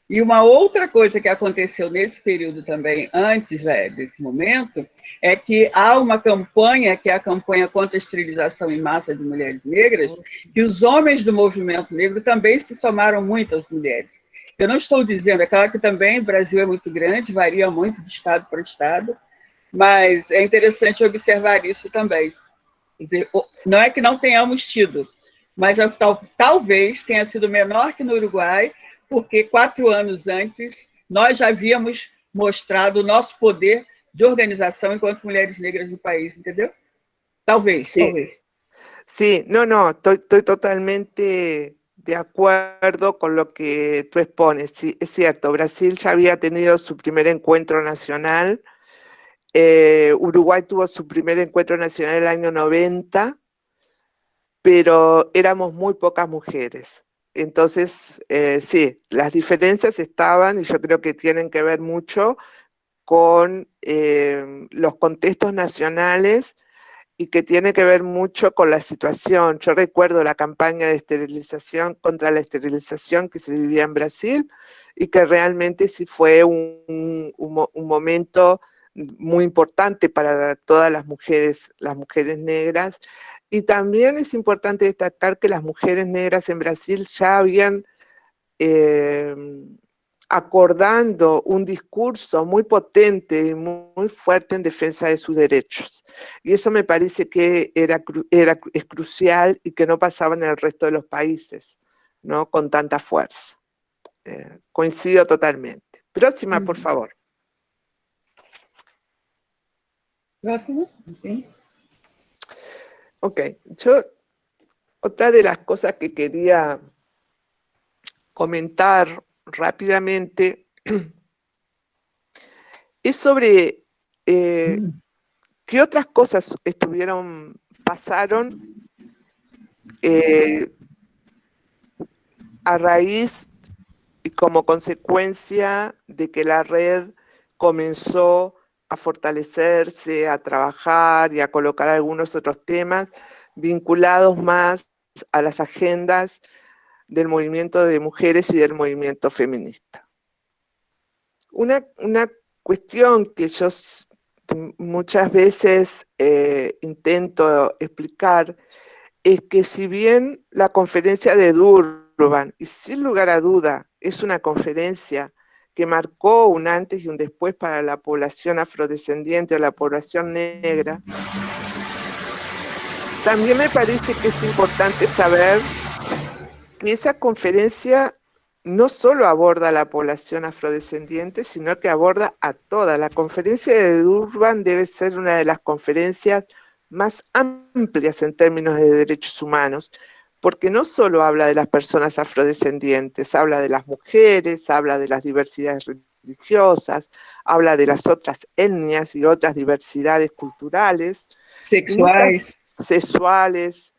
[SPEAKER 1] E uma outra coisa que aconteceu nesse período também, antes desse momento, é que há uma campanha, que é a campanha contra a esterilização em massa de mulheres negras, que os homens do movimento negro também se somaram muito às mulheres. Eu não estou dizendo, é claro que também o Brasil é muito grande, varia muito de estado para estado, mas é interessante observar isso também. Quer dizer, não é que não tenhamos tido, mas talvez tenha sido menor que no Uruguai, porque 4 anos antes nós já havíamos mostrado o nosso poder de organização enquanto mulheres negras no país, entendeu? Talvez,
[SPEAKER 2] Sí,
[SPEAKER 1] talvez.
[SPEAKER 2] sí, no, estoy totalmente de acuerdo con lo que tú expones. Sí, es cierto, Brasil ya había tenido su primer encuentro nacional, Uruguay tuvo su primer encuentro nacional en el año 90, pero éramos muy pocas mujeres. Entonces, sí, las diferencias estaban y yo creo que tienen que ver mucho con los contextos nacionales y que tiene que ver mucho con la situación. Yo recuerdo la campaña de esterilización contra la esterilización que se vivía en Brasil y que realmente sí fue un momento muy importante para todas las mujeres negras. Y también es importante destacar que las mujeres negras en Brasil ya habían eh, acordando un discurso muy potente y muy fuerte en defensa de sus derechos. Y eso me parece que es crucial y que no pasaba en el resto de los países, ¿no? Con tanta fuerza. Coincido totalmente. Próxima, por favor.
[SPEAKER 1] Próximo, sim.
[SPEAKER 2] Ok, yo, otra de las cosas que quería comentar rápidamente es sobre qué otras cosas pasaron a raíz y como consecuencia de que la red comenzó a fortalecerse, a trabajar y a colocar algunos otros temas vinculados más a las agendas del movimiento de mujeres y del movimiento feminista. Una cuestión que yo muchas veces intento explicar es que si bien la conferencia de Durban, y sin lugar a duda, es una conferencia que marcó un antes y un después para la población afrodescendiente o la población negra, también me parece que es importante saber que esa conferencia no solo aborda a la población afrodescendiente, sino que aborda a toda. La conferencia de Durban debe ser una de las conferencias más amplias en términos de derechos humanos, porque no solo habla de las personas afrodescendientes, habla de las mujeres, habla de las diversidades religiosas, habla de las otras etnias y otras diversidades culturales,
[SPEAKER 1] Sexuais.
[SPEAKER 2] sexuales,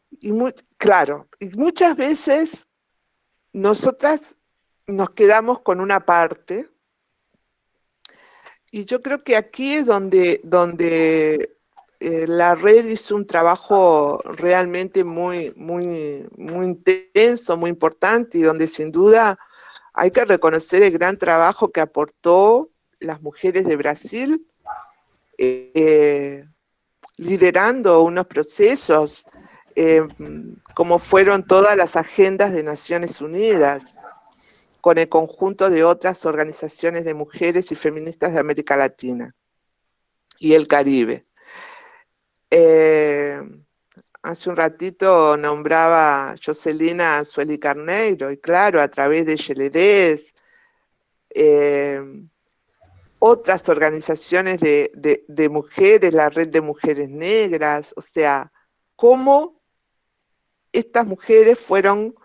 [SPEAKER 2] y claro, y muchas veces nosotras nos quedamos con una parte, y yo creo que aquí es donde la red hizo un trabajo realmente muy intenso, muy importante, y donde sin duda hay que reconocer el gran trabajo que aportó las mujeres de Brasil, liderando unos procesos como fueron todas las agendas de Naciones Unidas, con el conjunto de otras organizaciones de mujeres y feministas de América Latina y el Caribe. Hace un ratito nombraba Jocelina Sueli Carneiro, y claro, a través de Yelerés, otras organizaciones de mujeres, la Red de Mujeres Negras, o sea, cómo estas mujeres fueron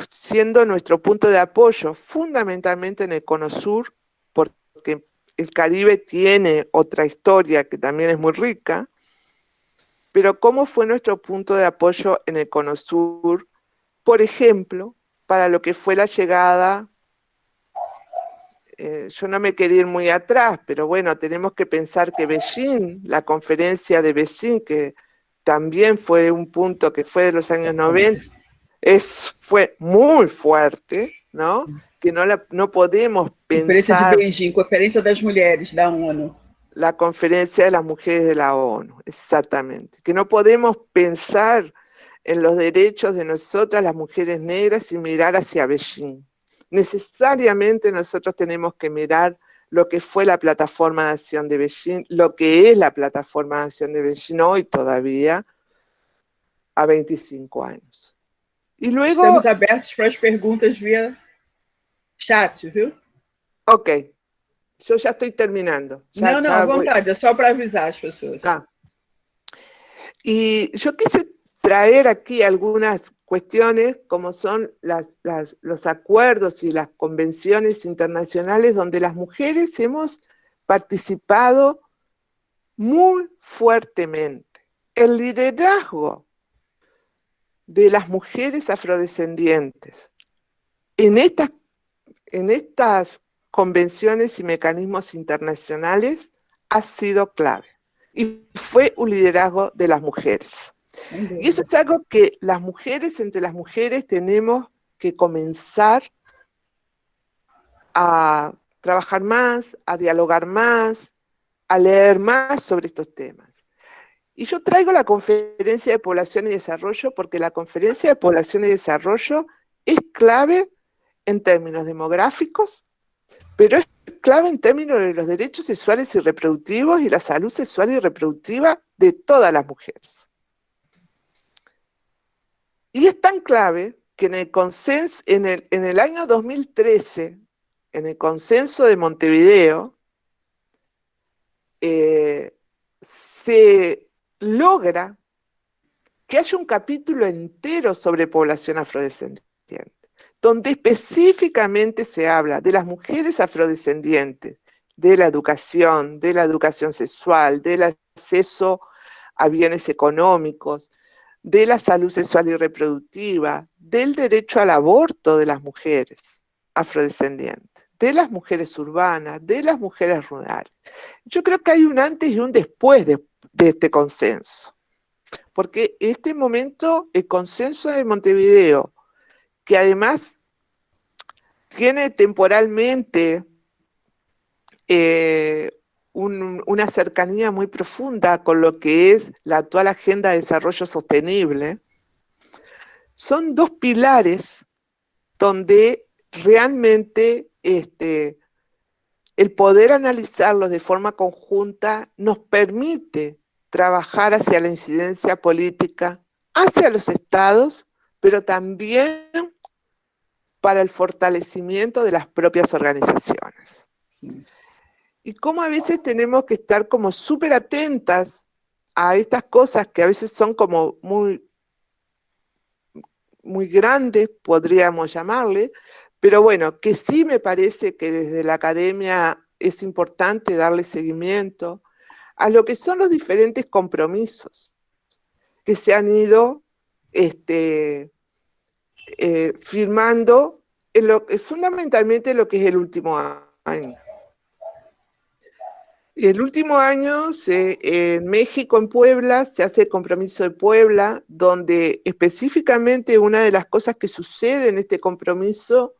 [SPEAKER 2] siendo nuestro punto de apoyo, fundamentalmente en el Cono Sur, porque el Caribe tiene otra historia que también es muy rica, pero cómo fue nuestro punto de apoyo en el Cono Sur, por ejemplo, para lo que fue la llegada, yo no me quería ir muy atrás, pero bueno, tenemos que pensar que Beijing, la conferencia de Beijing, que también fue un punto que fue de los años 90, fue muy fuerte, ¿no? Que no podemos
[SPEAKER 1] Conferência de
[SPEAKER 2] pensar
[SPEAKER 1] Beijing, Conferência das Mulheres da ONU.
[SPEAKER 2] la conferencia de las mujeres de la ONU, exactamente, que no podemos pensar en los derechos de nosotras, las mujeres negras, y mirar hacia Beijing, necesariamente nosotros tenemos que mirar lo que fue la plataforma de acción de Beijing, lo que es la plataforma de acción de Beijing hoy todavía, a 25 años. Y luego...
[SPEAKER 1] Estamos abertos para as perguntas via chat, viu?
[SPEAKER 2] Ok, yo ya estoy terminando.
[SPEAKER 1] Não, à vontade, é só para avisar as pessoas.
[SPEAKER 2] Ah. Y yo quise traer aquí algunas cuestiones como son los acuerdos y las convenciones internacionales donde las mujeres hemos participado muy fuertemente. El liderazgo de las mujeres afrodescendientes en estas convenciones y mecanismos internacionales ha sido clave. Y fue un liderazgo de las mujeres. Y eso es algo que las mujeres, entre las mujeres, tenemos que comenzar a trabajar más, a dialogar más, a leer más sobre estos temas. Y yo traigo la Conferencia de Población y Desarrollo porque la Conferencia de Población y Desarrollo es clave en términos demográficos, pero es clave en términos de los derechos sexuales y reproductivos y la salud sexual y reproductiva de todas las mujeres. Y es tan clave que en el consenso, en el año 2013, en el consenso de Montevideo, se logra que haya un capítulo entero sobre población afrodescendiente, donde específicamente se habla de las mujeres afrodescendientes, de la educación sexual, del acceso a bienes económicos, de la salud sexual y reproductiva, del derecho al aborto de las mujeres afrodescendientes, de las mujeres urbanas, de las mujeres rurales. Yo creo que hay un antes y un después de este consenso, porque en este momento el consenso de Montevideo, que además tiene temporalmente una cercanía muy profunda con lo que es la actual Agenda de Desarrollo Sostenible, son dos pilares donde realmente el poder analizarlos de forma conjunta nos permite trabajar hacia la incidencia política, hacia los estados, pero también para el fortalecimiento de las propias organizaciones. Y cómo a veces tenemos que estar como súper atentas a estas cosas que a veces son como muy grandes, podríamos llamarle, pero bueno, que sí me parece que desde la academia es importante darle seguimiento a lo que son los diferentes compromisos que se han ido firmando fundamentalmente lo que es el último año. El último año, en México, en Puebla, se hace el compromiso de Puebla, donde específicamente una de las cosas que sucede en este compromiso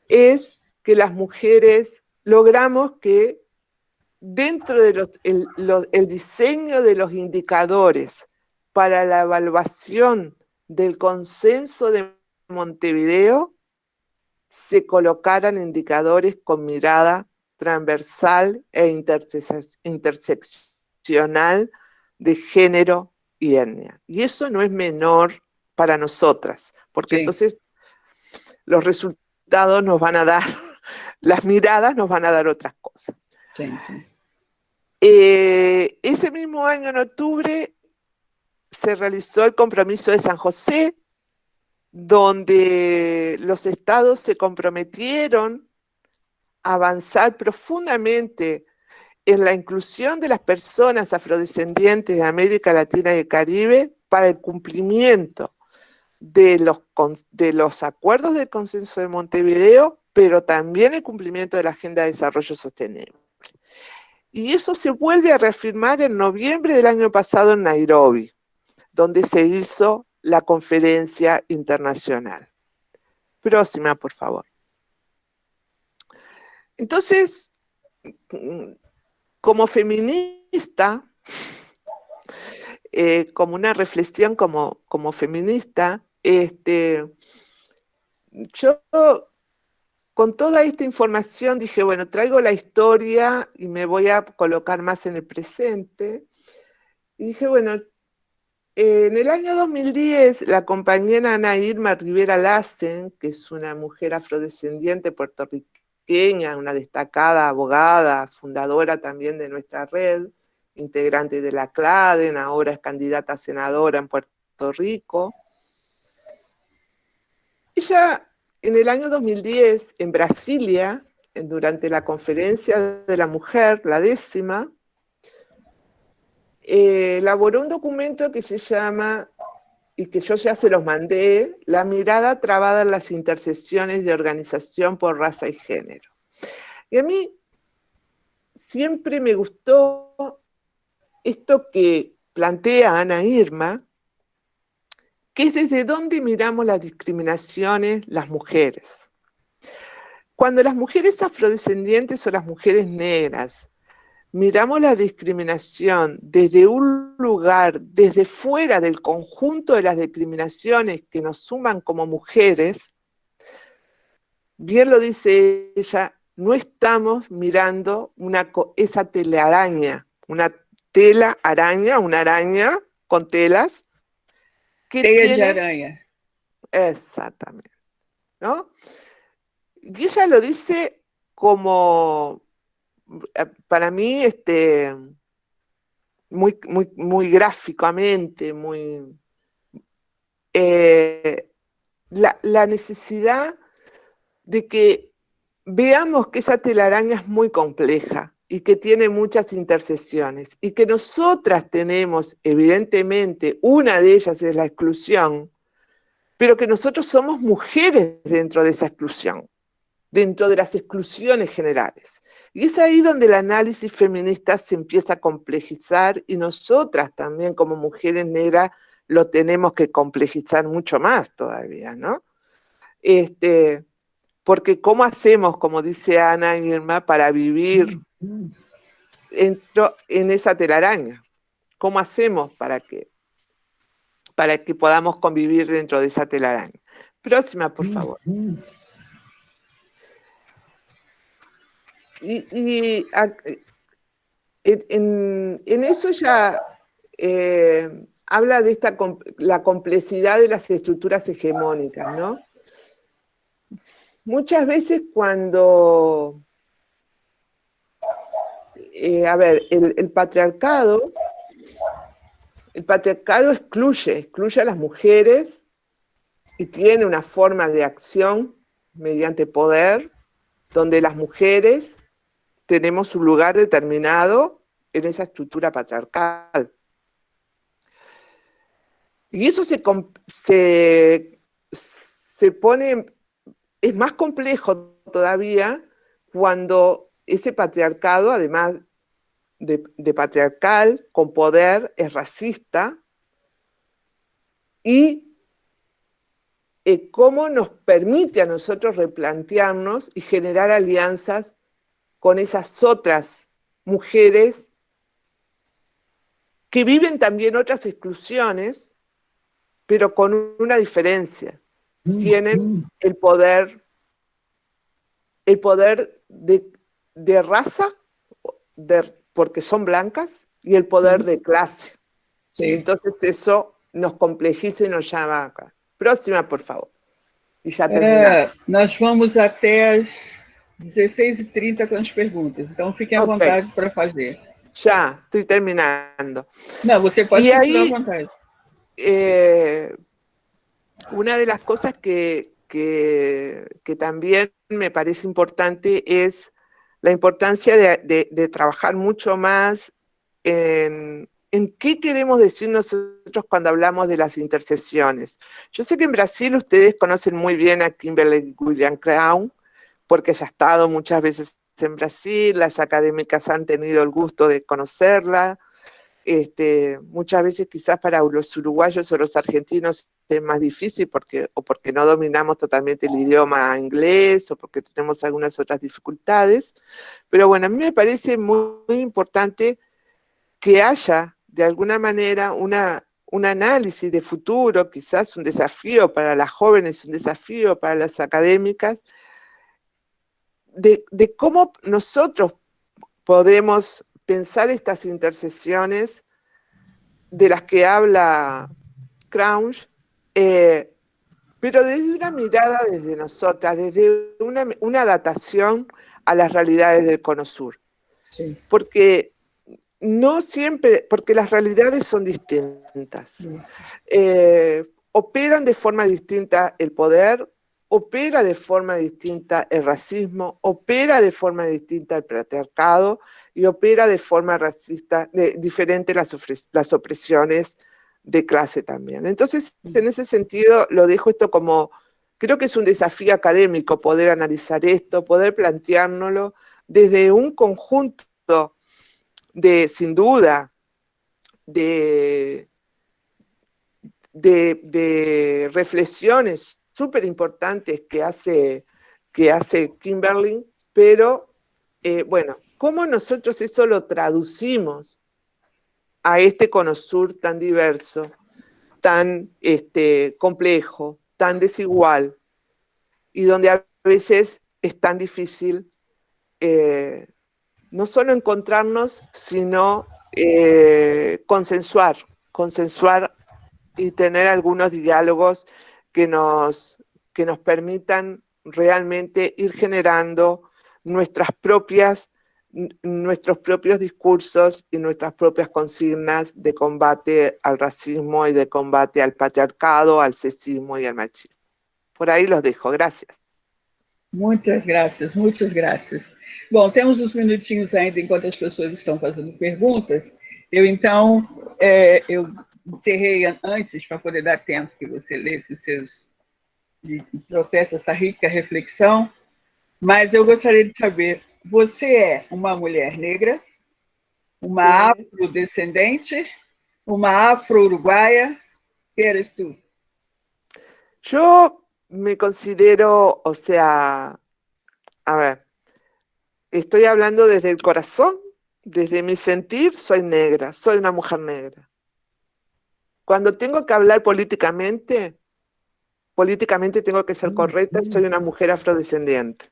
[SPEAKER 2] es que las mujeres logramos que dentro de el diseño de los indicadores para la evaluación del consenso de Montevideo, se colocaran indicadores con mirada transversal e interseccional de género y etnia. Y eso no es menor para nosotras, porque sí, entonces los resultados nos van a dar, las miradas nos van a dar otras cosas.
[SPEAKER 1] Sí, sí.
[SPEAKER 2] Ese mismo año, en octubre, se realizó el compromiso de San José, donde los estados se comprometieron a avanzar profundamente en la inclusión de las personas afrodescendientes de América Latina y el Caribe para el cumplimiento de los acuerdos del Consenso de Montevideo, pero también el cumplimiento de la Agenda de Desarrollo Sostenible. Y eso se vuelve a reafirmar en noviembre del año pasado en Nairobi, donde se hizo la conferencia internacional. Próxima, por favor. Entonces, como feminista, como una reflexión como feminista, yo con toda esta información dije, bueno, traigo la historia y me voy a colocar más en el presente. Y dije, bueno, en el año 2010, la compañera Ana Irma Rivera Lassen, que es una mujer afrodescendiente puertorriqueña, una destacada abogada, fundadora también de nuestra red, integrante de la CLADEN, ahora es candidata a senadora en Puerto Rico. Ella, en el año 2010, en Brasilia, durante la conferencia de la mujer, la 10ª, elaboró un documento que se llama, y que yo ya se los mandé, La mirada trabada en las intersecciones de organización por raza y género. Y a mí siempre me gustó esto que plantea Ana Irma, que es desde dónde miramos las discriminaciones las mujeres. Cuando las mujeres afrodescendientes o las mujeres negras miramos la discriminación desde un lugar, desde fuera del conjunto de las discriminaciones que nos suman como mujeres, bien lo dice ella, no estamos mirando esa telaraña, una tela araña, una araña con telas que
[SPEAKER 1] Teia de araña.
[SPEAKER 2] Exactamente, ¿no? Y ella lo dice como, para mí, muy gráficamente, la necesidad de que veamos que esa telaraña es muy compleja y que tiene muchas intersecciones y que nosotras tenemos, evidentemente, una de ellas es la exclusión, pero que nosotros somos mujeres dentro de esa exclusión, dentro de las exclusiones generales. Y es ahí donde el análisis feminista se empieza a complejizar y nosotras también como mujeres negras lo tenemos que complejizar mucho más todavía, ¿no? Porque ¿cómo hacemos, como dice Ana Irma, para vivir en esa telaraña? ¿Cómo hacemos para que podamos convivir dentro de esa telaraña? Próxima, por favor. En eso ya habla de la complejidad de las estructuras hegemónicas, ¿no? Muchas veces cuando, el patriarcado excluye a las mujeres y tiene una forma de acción mediante poder, donde las mujeres tenemos un lugar determinado en esa estructura patriarcal. Y eso se pone, es más complejo todavía cuando ese patriarcado, además de patriarcal, con poder, es racista, y cómo nos permite a nosotros replantearnos y generar alianzas con esas otras mujeres que viven también otras exclusiones, pero con una diferencia. Tienen el poder de raza, porque son blancas, y el poder de clase. Sí. Entonces eso nos complejiza y nos llama acá. Próxima, por favor. E já terminamos.
[SPEAKER 1] Nós vamos até as 16h30 com as perguntas, então fiquem à vontade para fazer.
[SPEAKER 2] Já, estou terminando.
[SPEAKER 1] Não, você pode continuar à vontade.
[SPEAKER 2] Una de las cosas que también me parece importante es la importancia de trabajar mucho más en qué queremos decir nosotros cuando hablamos de las intersecciones. Yo sé que en Brasil ustedes conocen muy bien a Kimberly Williams Crown, porque ella ha estado muchas veces en Brasil, las académicas han tenido el gusto de conocerla. Muchas veces quizás para los uruguayos o los argentinos es más difícil porque no dominamos totalmente el idioma inglés o porque tenemos algunas otras dificultades, pero bueno, a mí me parece muy importante que haya de alguna manera un análisis de futuro, quizás un desafío para las jóvenes, un desafío para las académicas, de cómo nosotros podemos pensar estas intersecciones de las que habla Crouch, pero desde una mirada desde nosotras, desde una datación a las realidades del Cono Sur. Sí. Porque no siempre, porque las realidades son distintas. Sí. Operan de forma distinta el poder, opera de forma distinta el racismo, opera de forma distinta el patriarcado y opera de forma racista, diferente las opresiones de clase también. Entonces, en ese sentido, lo dejo esto como, creo que es un desafío académico poder analizar esto, poder planteárnoslo desde un conjunto de, sin duda, de reflexiones súper importantes que hace Kimberly, pero bueno, ¿cómo nosotros eso lo traducimos a este Cono Sur tan diverso, tan complejo, tan desigual, y donde a veces es tan difícil no solo encontrarnos, sino consensuar y tener algunos diálogos que nos permitan realmente ir generando nuestros propios discursos y nuestras propias consignas de combate al racismo y de combate al patriarcado, al sexismo y al machismo. Por aí los dejo. Gracias.
[SPEAKER 1] Muitas graças, muitas graças. Bom, temos uns minutinhos ainda enquanto as pessoas estão fazendo perguntas. Eu, então, eu encerrei antes para poder dar tempo que você lesse seus e trouxesse essa rica reflexão, mas eu gostaria de saber, você é uma mulher negra, uma afrodescendente, uma afro-uruguaia, que eres tú?
[SPEAKER 2] Yo me considero, o sea, a ver, estoy hablando desde el corazón, desde mi sentir, soy negra, soy una mujer negra. Cuando tengo que hablar políticamente tengo que ser correcta, soy una mujer afrodescendiente.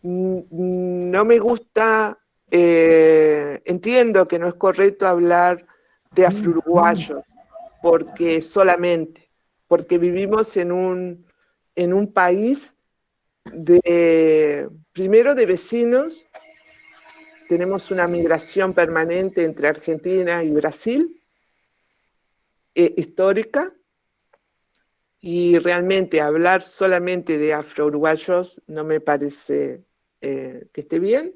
[SPEAKER 2] No me gusta, entiendo que no es correcto hablar de afro-uruguayos, porque vivimos en un país primero de vecinos, tenemos una migración permanente entre Argentina y Brasil, histórica, y realmente hablar solamente de afro-uruguayos no me parece que esté bien.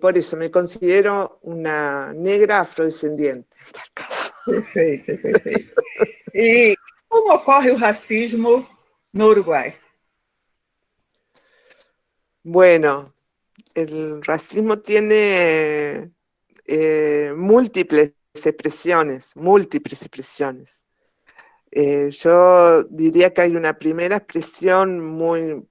[SPEAKER 2] Por eso me considero una negra afrodescendiente, en tal caso.
[SPEAKER 1] Perfeito, perfeito. E como ocorre o racismo no Uruguay?
[SPEAKER 2] Bueno, el racismo tiene múltiples expresiones. Yo diría que hay una primera expresión muy,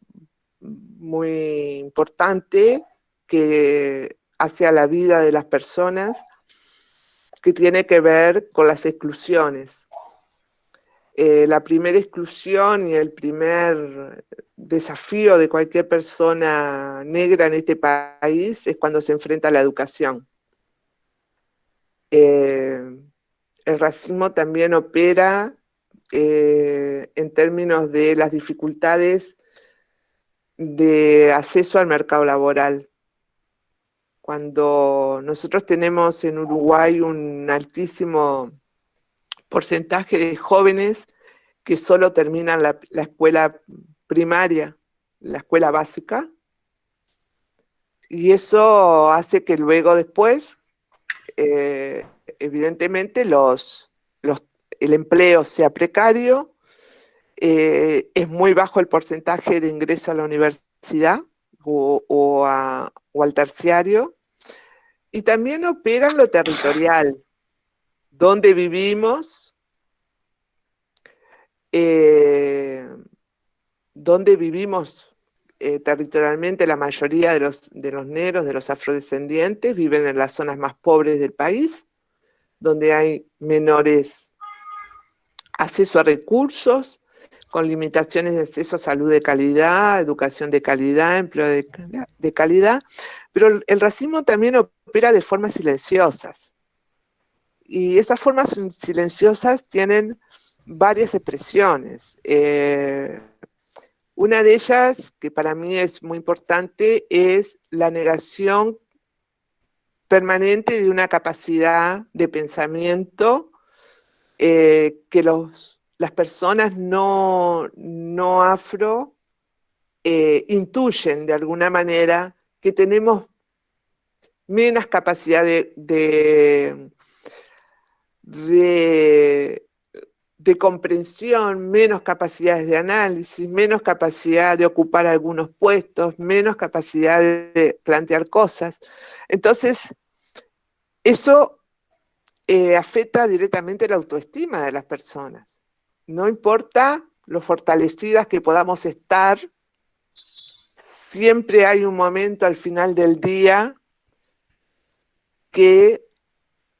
[SPEAKER 2] muy importante que hace a la vida de las personas, que tiene que ver con las exclusiones. La primera exclusión y el primer desafío de cualquier persona negra en este país es cuando se enfrenta a la educación. El racismo también opera en términos de las dificultades de acceso al mercado laboral. Cuando nosotros tenemos en Uruguay un altísimo porcentaje de jóvenes que solo terminan la escuela primaria, la escuela básica, y eso hace que luego después, evidentemente, el empleo sea precario, es muy bajo el porcentaje de ingreso a la universidad o al terciario, y también opera en lo territorial, donde vivimos, territorialmente. La mayoría de los negros, de los afrodescendientes, viven en las zonas más pobres del país, donde hay menores acceso a recursos, con limitaciones de acceso a salud de calidad, educación de calidad, empleo de calidad, pero el racismo también opera de formas silenciosas. Y esas formas silenciosas tienen varias expresiones. Una de ellas, que para mí es muy importante, es la negación permanente de una capacidad de pensamiento que las personas no afro intuyen de alguna manera que tenemos menos capacidad de comprensión, menos capacidades de análisis, menos capacidad de ocupar algunos puestos, menos capacidad de plantear cosas. Entonces, eso afecta directamente la autoestima de las personas. No importa lo fortalecidas que podamos estar, siempre hay un momento al final del día que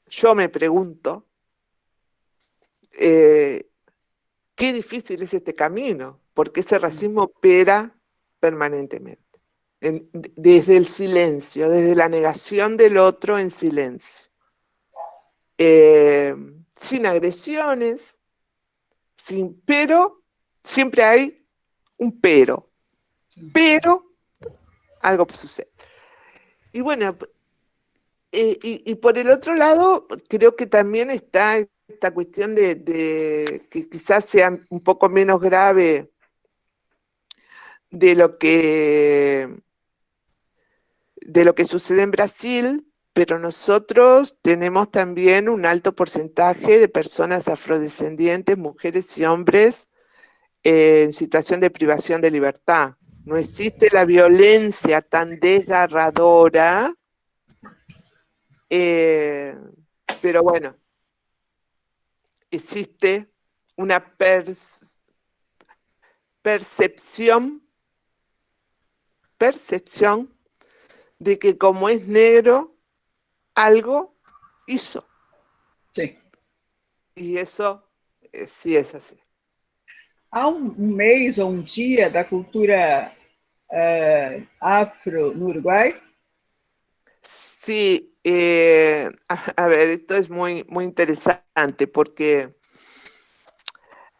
[SPEAKER 2] yo me pregunto, qué difícil es este camino, porque ese racismo opera permanentemente, desde el silencio, desde la negación del otro en silencio, sin agresiones, pero siempre hay un pero algo sucede. Y bueno, y por el otro lado, creo que también está esta cuestión de que quizás sea un poco menos grave de lo que sucede en Brasil, pero nosotros tenemos también un alto porcentaje de personas afrodescendientes, mujeres y hombres, en situación de privación de libertad. No existe la violencia tan desgarradora, pero bueno, existe una percepción de que como es negro, algo hizo.
[SPEAKER 1] Sim.
[SPEAKER 2] E isso sí es así.
[SPEAKER 1] Há mês ou dia da cultura afro no Uruguai?
[SPEAKER 2] Sí, a ver, esto es muy, muy interesante porque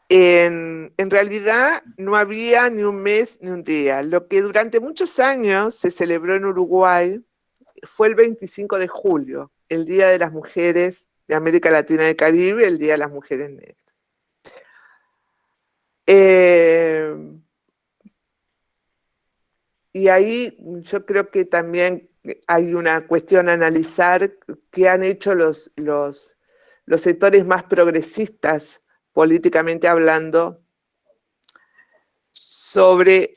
[SPEAKER 2] en realidad no había ni un mes ni un día. Lo que durante muchos años se celebró en Uruguay fue el 25 de julio, el Día de las Mujeres de América Latina y el Caribe, el Día de las Mujeres Negras. Y ahí yo creo que también hay una cuestión a analizar qué han hecho los sectores más progresistas, políticamente hablando, sobre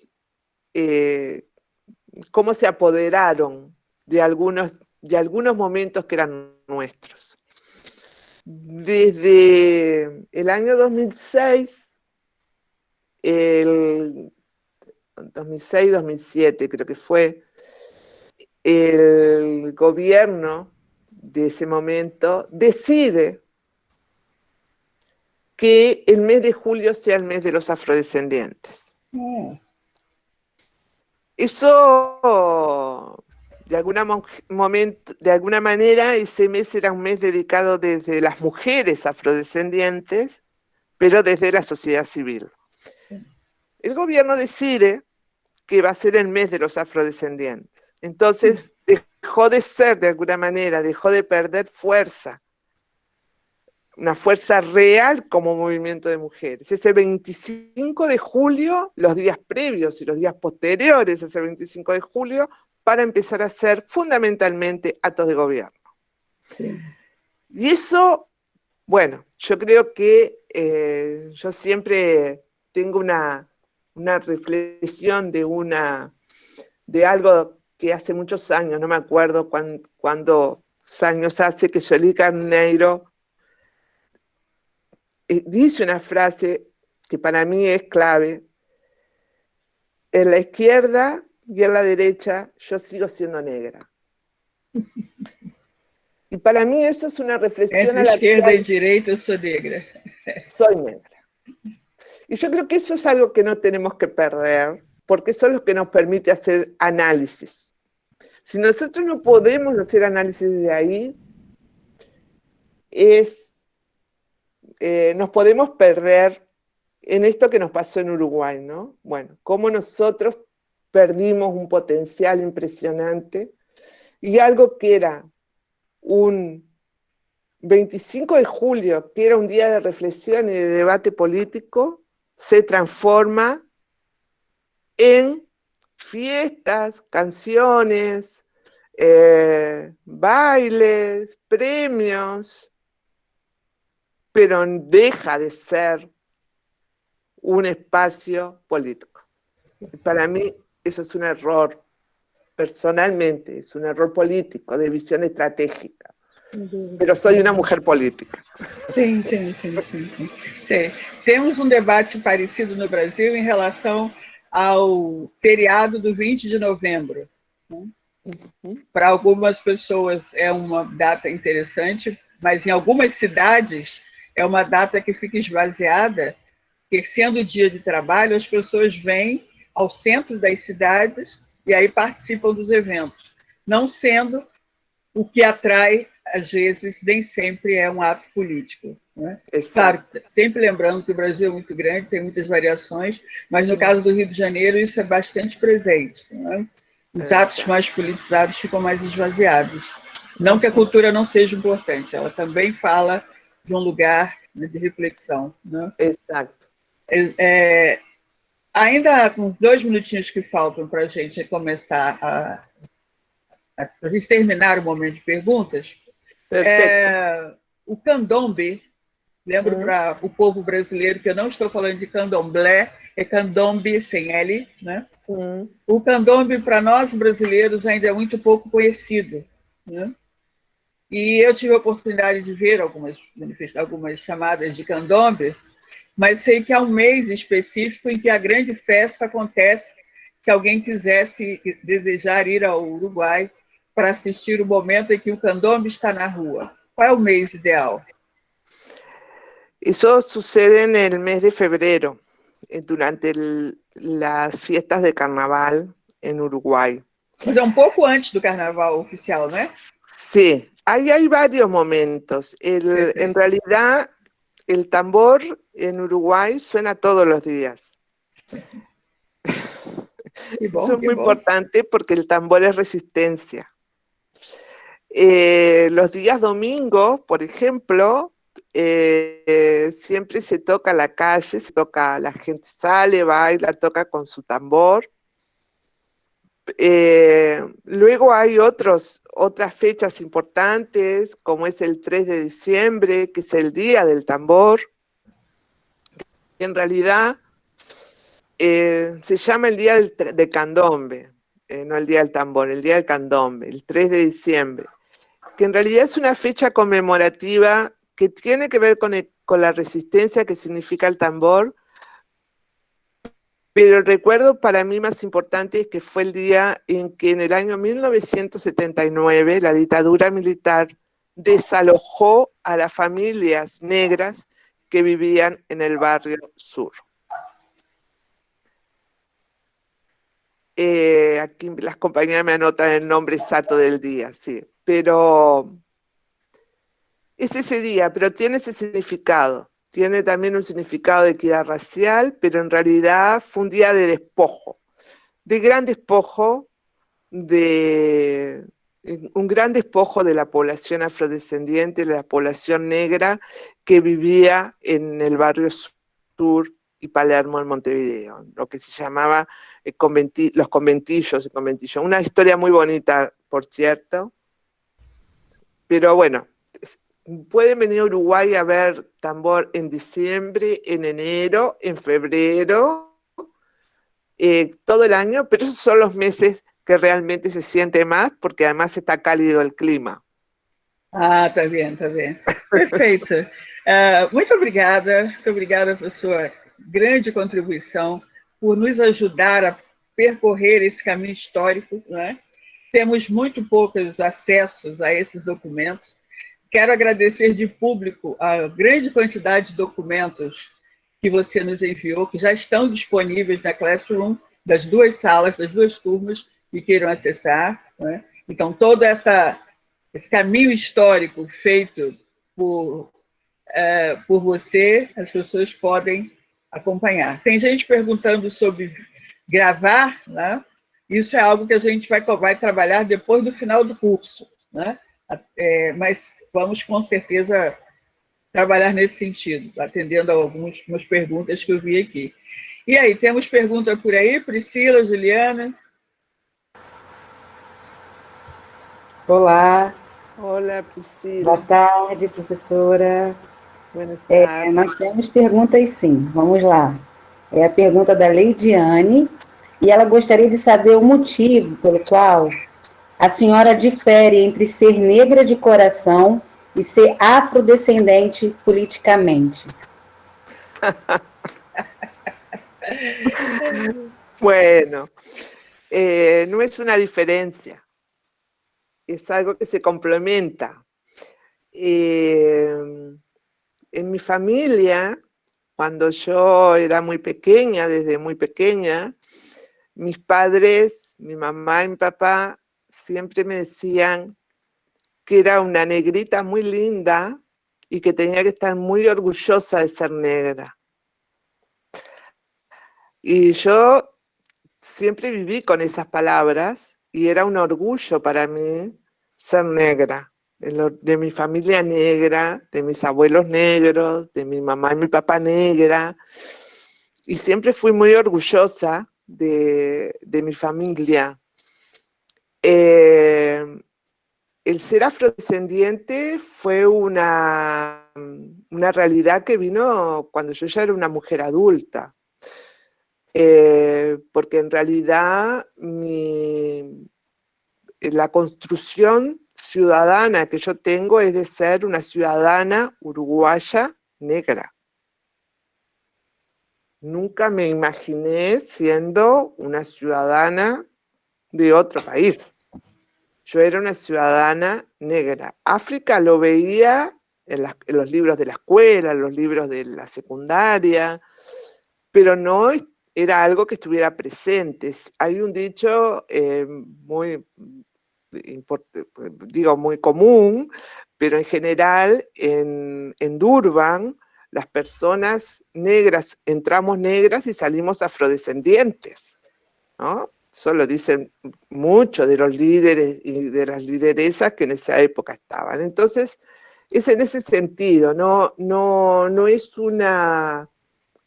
[SPEAKER 2] cómo se apoderaron de algunos momentos que eran nuestros. Desde el año 2006, el 2006-2007 creo que fue, el gobierno de ese momento decide que el mes de julio sea el mes de los afrodescendientes. Eso, de alguna manera, ese mes era un mes dedicado desde las mujeres afrodescendientes, pero desde la sociedad civil. El gobierno decide que va a ser el mes de los afrodescendientes. Entonces, dejó de ser, de alguna manera, dejó de perder fuerza, una fuerza real como movimiento de mujeres. Ese 25 de julio, los días previos y los días posteriores a ese 25 de julio, para empezar a ser fundamentalmente actos de gobierno.
[SPEAKER 1] Sí. Y
[SPEAKER 2] eso, bueno, yo creo que yo siempre tengo una reflexión de algo que hace muchos años, no me acuerdo cuántos años hace, que Solí Carneiro dice una frase que para mí es clave: en la izquierda y en la derecha yo sigo siendo negra. Y para mí eso es una reflexión
[SPEAKER 1] entre
[SPEAKER 2] a la
[SPEAKER 1] esquerda
[SPEAKER 2] cual
[SPEAKER 1] e direita eu sou negra.
[SPEAKER 2] soy negra. Y yo creo que eso es algo que no tenemos que perder, porque eso es lo que nos permite hacer análisis. Si nosotros no podemos hacer análisis de ahí, nos podemos perder en esto que nos pasó en Uruguay, ¿no? Bueno, cómo nosotros perdimos un potencial impresionante y algo que era un 25 de julio, que era un día de reflexión y de debate político, se transforma en fiestas, canciones, bailes, premios, pero deja de ser un espacio político. Para mí eso es un error, personalmente, es un error político, de visión estratégica. Pero soy una mujer política.
[SPEAKER 1] Sim, sim, sim, sim, sim. Sim. Temos um debate parecido no Brasil em relação ao feriado do 20 de novembro. Né? Para algumas pessoas é uma data interessante, mas em algumas cidades é uma data que fica esvaziada, porque sendo dia de trabalho, as pessoas vêm ao centro das cidades e aí participam dos eventos. Não sendo o que atrai, às vezes, nem sempre é um ato político. Né? Claro, sempre lembrando que o Brasil é muito grande, tem muitas variações, mas no caso do Rio de Janeiro isso é bastante presente. Né? Os atos mais politizados ficam mais esvaziados. Não que a cultura não seja importante, ela também fala de um lugar, né, de reflexão. Né?
[SPEAKER 2] Exato.
[SPEAKER 1] Ainda com 2 minutinhos que faltam para a gente começar para a gente terminar o momento de perguntas, o candombe, lembro para o povo brasileiro que eu não estou falando de candomblé, é candombe sem L, né? O candombe, para nós brasileiros, ainda é muito pouco conhecido. Né? E eu tive a oportunidade de ver algumas chamadas de candombe, mas sei que há um mês específico em que a grande festa acontece, se alguém quisesse desejar ir ao Uruguai para assistir o momento em que o candombe está na rua. Qual é o mês ideal?
[SPEAKER 2] Eso sucede en el mes de febrero, durante las fiestas de carnaval en Uruguay.
[SPEAKER 1] Mas é um pouco antes do carnaval oficial, né?
[SPEAKER 2] Sí, ahí hay varios momentos. En realidad, el tambor en Uruguay suena todos los días. Eso es muy importante porque el tambor es resistencia. Los días domingos, por ejemplo, siempre se toca la calle, la gente sale, baila, toca con su tambor. Luego hay otras fechas importantes, como es el 3 de diciembre, que es el Día del Tambor. En realidad se llama el Día de Candombe, no el Día del Tambor, el Día del Candombe, el 3 de diciembre, que en realidad es una fecha conmemorativa que tiene que ver con la resistencia que significa el tambor, pero el recuerdo para mí más importante es que fue el día en que en el año 1979 la dictadura militar desalojó a las familias negras que vivían en el barrio sur. Aquí las compañeras me anotan el nombre exacto del día, sí, pero es ese día, pero tiene ese significado. Tiene también un significado de equidad racial, pero en realidad fue un día de despojo, de gran despojo, un gran despojo de la población afrodescendiente, de la población negra que vivía en el barrio sur y Palermo en Montevideo, lo que se llamaba los conventillos y conventillos. Una historia muy bonita, por cierto, pero bueno, pueden venir a Uruguay a ver tambor en diciembre, en enero, en febrero, todo el año, pero esos son los meses que realmente se siente más, porque además está cálido el clima.
[SPEAKER 1] Ah, tá bem, tá bem. Perfeito. Muito obrigada por sua grande contribuição, por nos ajudar a percorrer esse caminho histórico. Né? Temos muito poucos acessos a esses documentos. Quero agradecer de público a grande quantidade de documentos que você nos enviou, que já estão disponíveis na Classroom, das duas salas, das duas turmas que queiram acessar, né? Então, todo esse caminho histórico feito por você, as pessoas podem acompanhar. Tem gente perguntando sobre gravar, né? Isso é algo que a gente vai trabalhar depois do final do curso, né? Mas vamos, com certeza, trabalhar nesse sentido, atendendo a algumas perguntas que eu vi aqui. E aí, temos pergunta por aí? Priscila, Juliana?
[SPEAKER 3] Olá.
[SPEAKER 2] Olá, Priscila.
[SPEAKER 3] Boa tarde, professora.
[SPEAKER 2] Buenas tardes.
[SPEAKER 3] Nós temos perguntas, sim. Vamos lá. É a pergunta da Leidiane, e ela gostaria de saber o motivo pelo qual a senhora difere entre ser negra de coração e ser afrodescendente politicamente.
[SPEAKER 2] Bueno, no es una diferencia, es algo que se complementa. En mi familia, cuando yo era muy pequeña, desde muy pequeña, mis padres, mi mamá y mi papá, siempre me decían que era una negrita muy linda y que tenía que estar muy orgullosa de ser negra. Y yo siempre viví con esas palabras y era un orgullo para mí ser negra, de mi familia negra, de mis abuelos negros, de mi mamá y mi papá negra. Y siempre fui muy orgullosa de mi familia. El ser afrodescendiente fue una realidad que vino cuando yo ya era una mujer adulta. Porque en realidad la construcción ciudadana que yo tengo es de ser una ciudadana uruguaya negra. Nunca me imaginé siendo una ciudadana de otro país. Yo era una ciudadana negra. África lo veía en los libros de la escuela, en los libros de la secundaria, pero no era algo que estuviera presente. Hay un dicho muy común, pero en general en Durban las personas negras entramos negras y salimos afrodescendientes, ¿no? Eso lo dicen muchos de los líderes y de las lideresas que en esa época estaban. Entonces, es en ese sentido, no es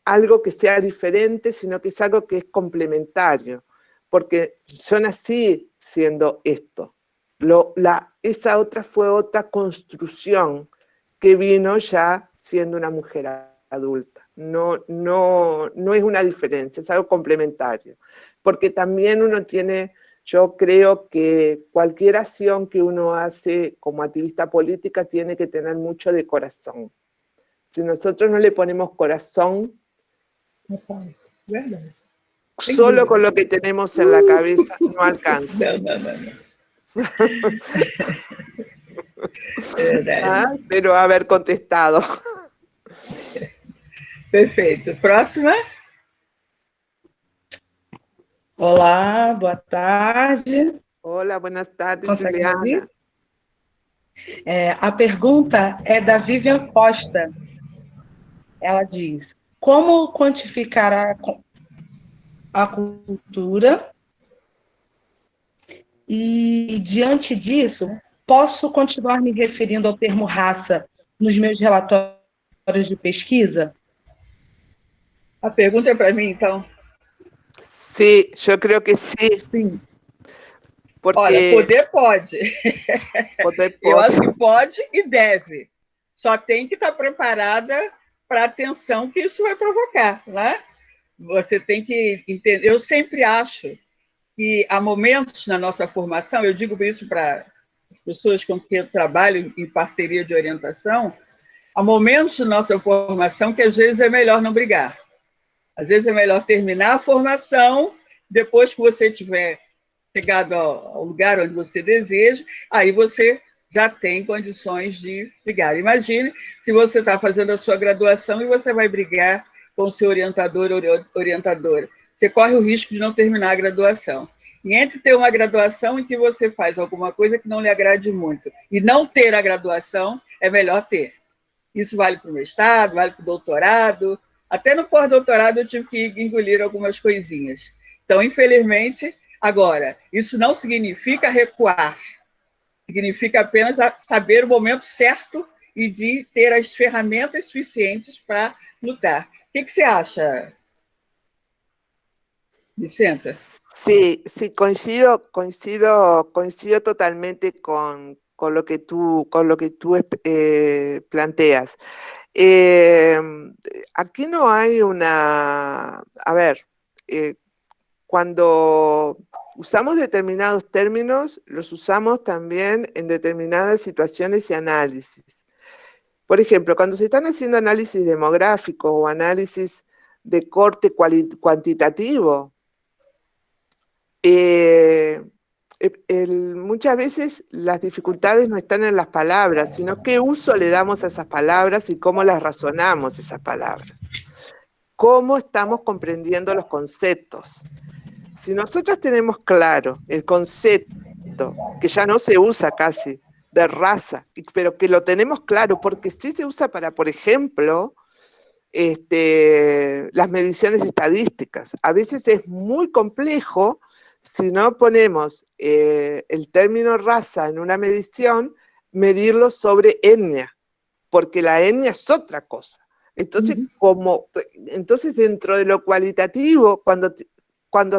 [SPEAKER 2] algo que sea diferente, sino que es algo que es complementario, porque yo nací siendo esto. Esa otra fue otra construcción que vino ya siendo una mujer adulta. No es una diferencia, es algo complementario. Porque también uno tiene, yo creo que cualquier acción que uno hace como activista política tiene que tener mucho de corazón. Si nosotros no le ponemos corazón, solo con lo que tenemos en la cabeza no alcanza. Espero haber contestado.
[SPEAKER 1] Perfeito. Próxima.
[SPEAKER 4] Olá, boa tarde.
[SPEAKER 2] Olá, buenas tardes,
[SPEAKER 4] Consegue
[SPEAKER 2] Juliana.
[SPEAKER 4] A pergunta é da Vivian Costa. Ela diz: como quantificar a cultura? E, diante disso, posso continuar me referindo ao termo raça nos meus relatórios de pesquisa?
[SPEAKER 1] A pergunta é para mim, então?
[SPEAKER 2] Sí, yo creo que sí.
[SPEAKER 1] Sim.
[SPEAKER 2] Porque...
[SPEAKER 1] Olha, poder pode.
[SPEAKER 2] Poder pode.
[SPEAKER 1] Eu acho que pode e deve. Só tem que estar preparada para a tensão que isso vai provocar, né? Você tem que entender. Eu sempre acho que há momentos na nossa formação, eu digo isso para as pessoas com quem eu trabalho em parceria de orientação, há momentos na nossa formação que às vezes é melhor não brigar. Às vezes é melhor terminar a formação, depois que você tiver chegado ao lugar onde você deseja, aí você já tem condições de brigar. Imagine se você está fazendo a sua graduação e você vai brigar com o seu orientador ou orientadora. Você corre o risco de não terminar a graduação. E entre ter uma graduação em que você faz alguma coisa que não lhe agrade muito e não ter a graduação, é melhor ter. Isso vale para o mestrado, vale para o doutorado. Até no pós-doutorado eu tive que engolir algumas coisinhas. Então, infelizmente, agora, isso não significa recuar. Significa apenas saber o momento certo e de ter as ferramentas suficientes para lutar. O que você acha, Vicenta?
[SPEAKER 2] Sí, sí, coincido totalmente con lo que tú planteas. Eh, Aquí no hay una, a ver, cuando usamos determinados términos, los usamos también en determinadas situaciones y análisis. Por ejemplo, cuando se están haciendo análisis demográficos o análisis de corte cuantitativo, muchas veces las dificultades no están en las palabras, sino qué uso le damos a esas palabras y cómo las razonamos esas palabras. Cómo estamos comprendiendo los conceptos. Si nosotros tenemos claro el concepto, que ya no se usa casi, de raza, pero que lo tenemos claro, porque sí se usa para, por ejemplo, las mediciones estadísticas. A veces es muy complejo si no ponemos el término raza en una medición, medirlo sobre etnia, porque la etnia es otra cosa. Entonces, entonces dentro de lo cualitativo, cuando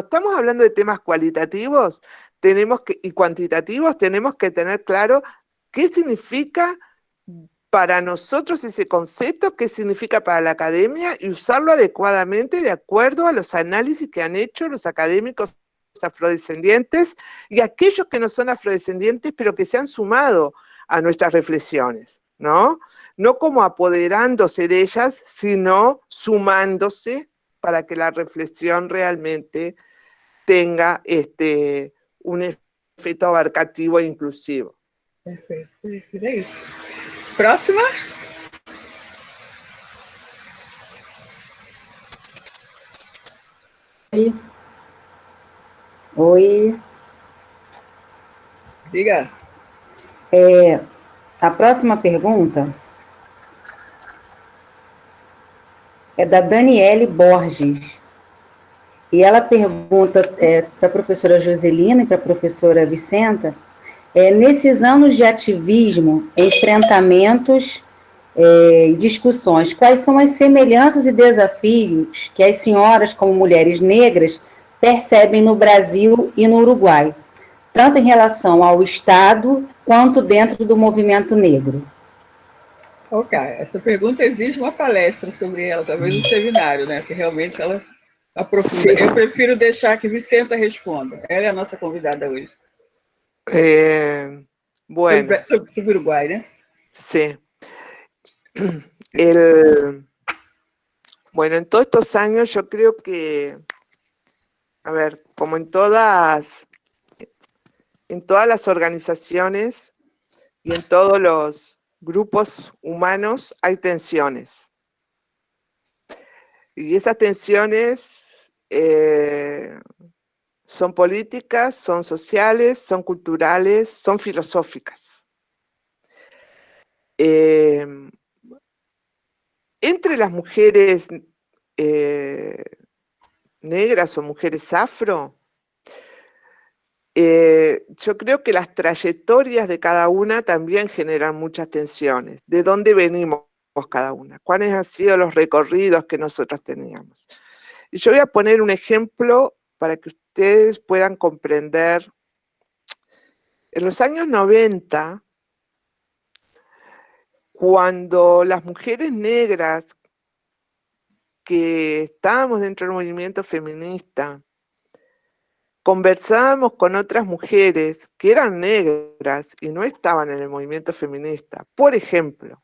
[SPEAKER 2] estamos hablando de temas cualitativos y cuantitativos, tenemos que tener claro qué significa para nosotros ese concepto, qué significa para la academia y usarlo adecuadamente de acuerdo a los análisis que han hecho los académicos afrodescendientes y aquellos que no son afrodescendientes pero que se han sumado a nuestras reflexiones, ¿no? No como apoderándose de ellas, sino sumándose para que la reflexión realmente tenga un efecto abarcativo e inclusivo.
[SPEAKER 1] Perfeito, perfeito, é isso. Próxima?
[SPEAKER 3] Oi.
[SPEAKER 1] Diga.
[SPEAKER 3] A próxima pergunta é da Daniele Borges. E ela pergunta para a professora Joselina e para a professora Vicenta, nesses anos de ativismo, enfrentamentos e discussões, quais são as semelhanças e desafios que as senhoras, como mulheres negras, percebem no Brasil e no Uruguai, tanto em relação ao Estado quanto dentro do movimento negro?
[SPEAKER 1] Ok, essa pergunta exige uma palestra sobre ela, talvez um seminário, né? Porque realmente ela aprofunda. Sim. Eu prefiro deixar que Vicenta responda. Ela é a nossa convidada hoje.
[SPEAKER 2] Bueno.
[SPEAKER 1] Sobre o Uruguai, né?
[SPEAKER 2] Sí. Bueno, en todos estos años yo creo que, a ver, como en todas las organizaciones y en todos los grupos humanos hay tensiones. Y esas tensiones son políticas, son sociales, son culturales, son filosóficas. Entre las mujeres negras o mujeres afro, yo creo que las trayectorias de cada una también generan muchas tensiones. ¿De dónde venimos cada una? ¿Cuáles han sido los recorridos que nosotros teníamos? Y yo voy a poner un ejemplo para que ustedes puedan comprender. En los años 90, cuando las mujeres negras que estábamos dentro del movimiento feminista, conversábamos con otras mujeres que eran negras y no estaban en el movimiento feminista. Por ejemplo,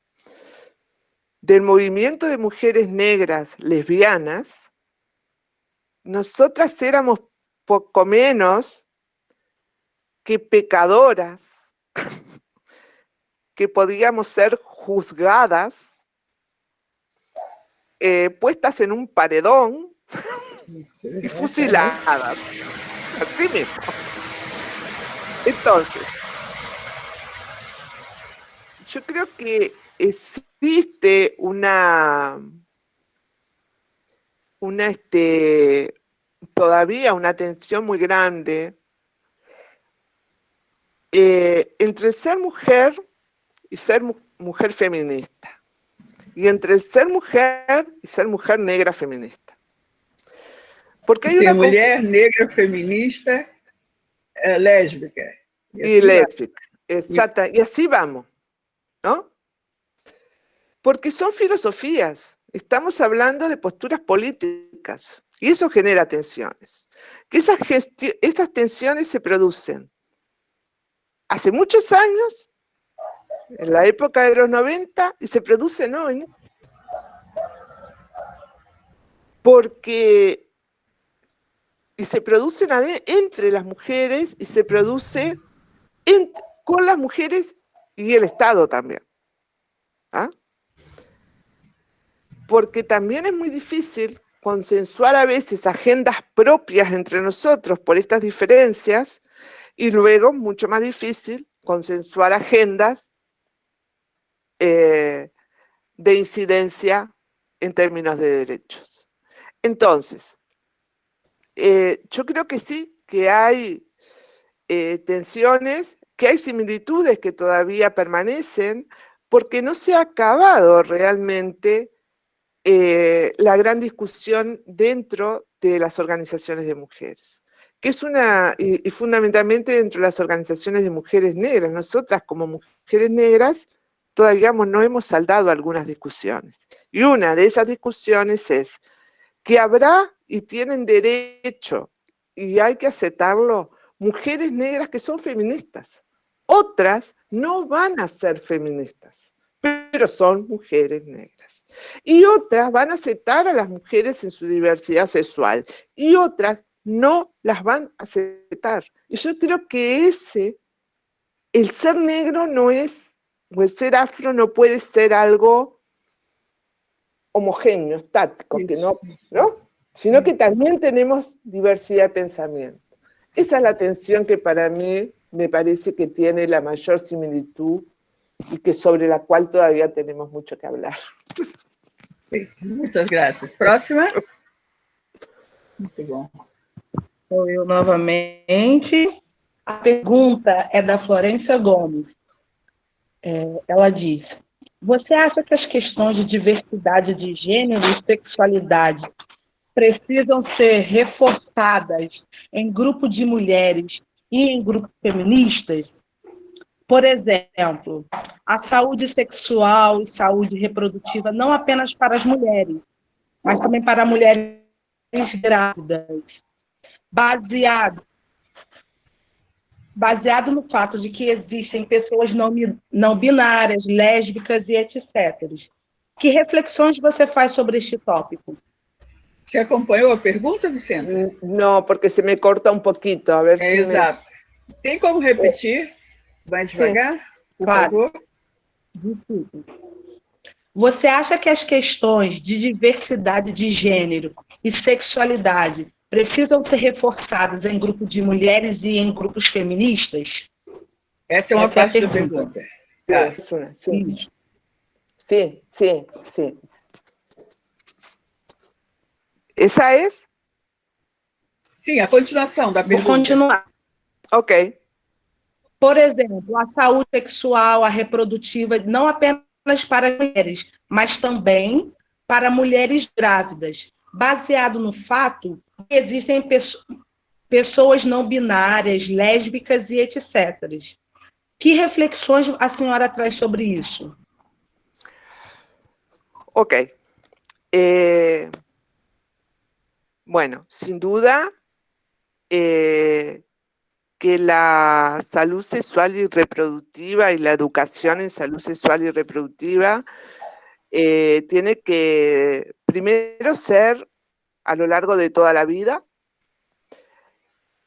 [SPEAKER 2] del movimiento de mujeres negras lesbianas, nosotras éramos poco menos que pecadoras, que podíamos ser juzgadas puestas en un paredón y fusiladas. Así mismo. Entonces, yo creo que existe todavía una tensión muy grande entre el ser mujer y ser mujer feminista, y entre el ser mujer y ser mujer negra feminista. Porque hay
[SPEAKER 1] Ser
[SPEAKER 2] una
[SPEAKER 1] mulher negra feminista lésbica.
[SPEAKER 2] y lésbica, exacta, y así vamos, ¿no? Porque son filosofías, estamos hablando de posturas políticas, y eso genera tensiones. Que esas tensiones se producen hace muchos años, en la época de los 90, y se producen hoy, y se producen entre las mujeres, y se produce con las mujeres y el Estado también. ¿Ah? Porque también es muy difícil consensuar a veces agendas propias entre nosotros por estas diferencias, y luego mucho más difícil consensuar agendas de incidencia en términos de derechos. Entonces, yo creo que sí, que hay tensiones, que hay similitudes que todavía permanecen, porque no se ha acabado realmente la gran discusión dentro de las organizaciones de mujeres, que es y fundamentalmente dentro de las organizaciones de mujeres negras. Nosotras como mujeres negras todavía no hemos saldado algunas discusiones. Y una de esas discusiones es que habrá y tienen derecho, y hay que aceptarlo, mujeres negras que son feministas. Otras no van a ser feministas, pero son mujeres negras. Y otras van a aceptar a las mujeres en su diversidad sexual, y otras no las van a aceptar. Y yo creo que el ser negro no es, o el ser afro no puede ser algo homogéneo, estático, que no, sino que también tenemos diversidad de pensamiento. Esa es la tensión que para mí me parece que tiene la mayor similitud y que sobre la cual todavía tenemos mucho que hablar.
[SPEAKER 1] Muchas gracias. Próxima. Muito bom.
[SPEAKER 4] Sou eu novamente. A pergunta é da Florência Gomes. Ela diz: você acha que as questões de diversidade de gênero e sexualidade precisam ser reforçadas em grupo de mulheres e em grupos feministas? Por exemplo, a saúde sexual e saúde reprodutiva não apenas para as mulheres, mas também para mulheres grávidas, baseado no fato de que existem pessoas não binárias, lésbicas e etc. Que reflexões você faz sobre este tópico?
[SPEAKER 1] Você acompanhou a pergunta, Vicenta?
[SPEAKER 2] Não, porque se me corta um pouquinho. A ver se
[SPEAKER 1] exato. Tem como repetir mais devagar, por favor?
[SPEAKER 4] Desculpa. Você acha que as questões de diversidade de gênero e sexualidade precisam ser reforçadas em grupos de mulheres e em grupos feministas?
[SPEAKER 1] Essa é uma parte da pergunta.
[SPEAKER 2] Tá. Sim. Sim, sim, sim. Essa é?
[SPEAKER 1] Sim, a continuação da pergunta.
[SPEAKER 4] Vou continuar.
[SPEAKER 2] Ok.
[SPEAKER 4] Por exemplo, a saúde sexual, a reprodutiva, não apenas para mulheres, mas também para mulheres grávidas, baseado no fato que existem pessoas não binárias, lésbicas e etc. Que reflexões a senhora traz sobre isso?
[SPEAKER 2] Ok. Bueno, sin duda que la salud sexual y reproductiva y la educación en salud sexual y reproductiva tiene que primero ser a lo largo de toda la vida,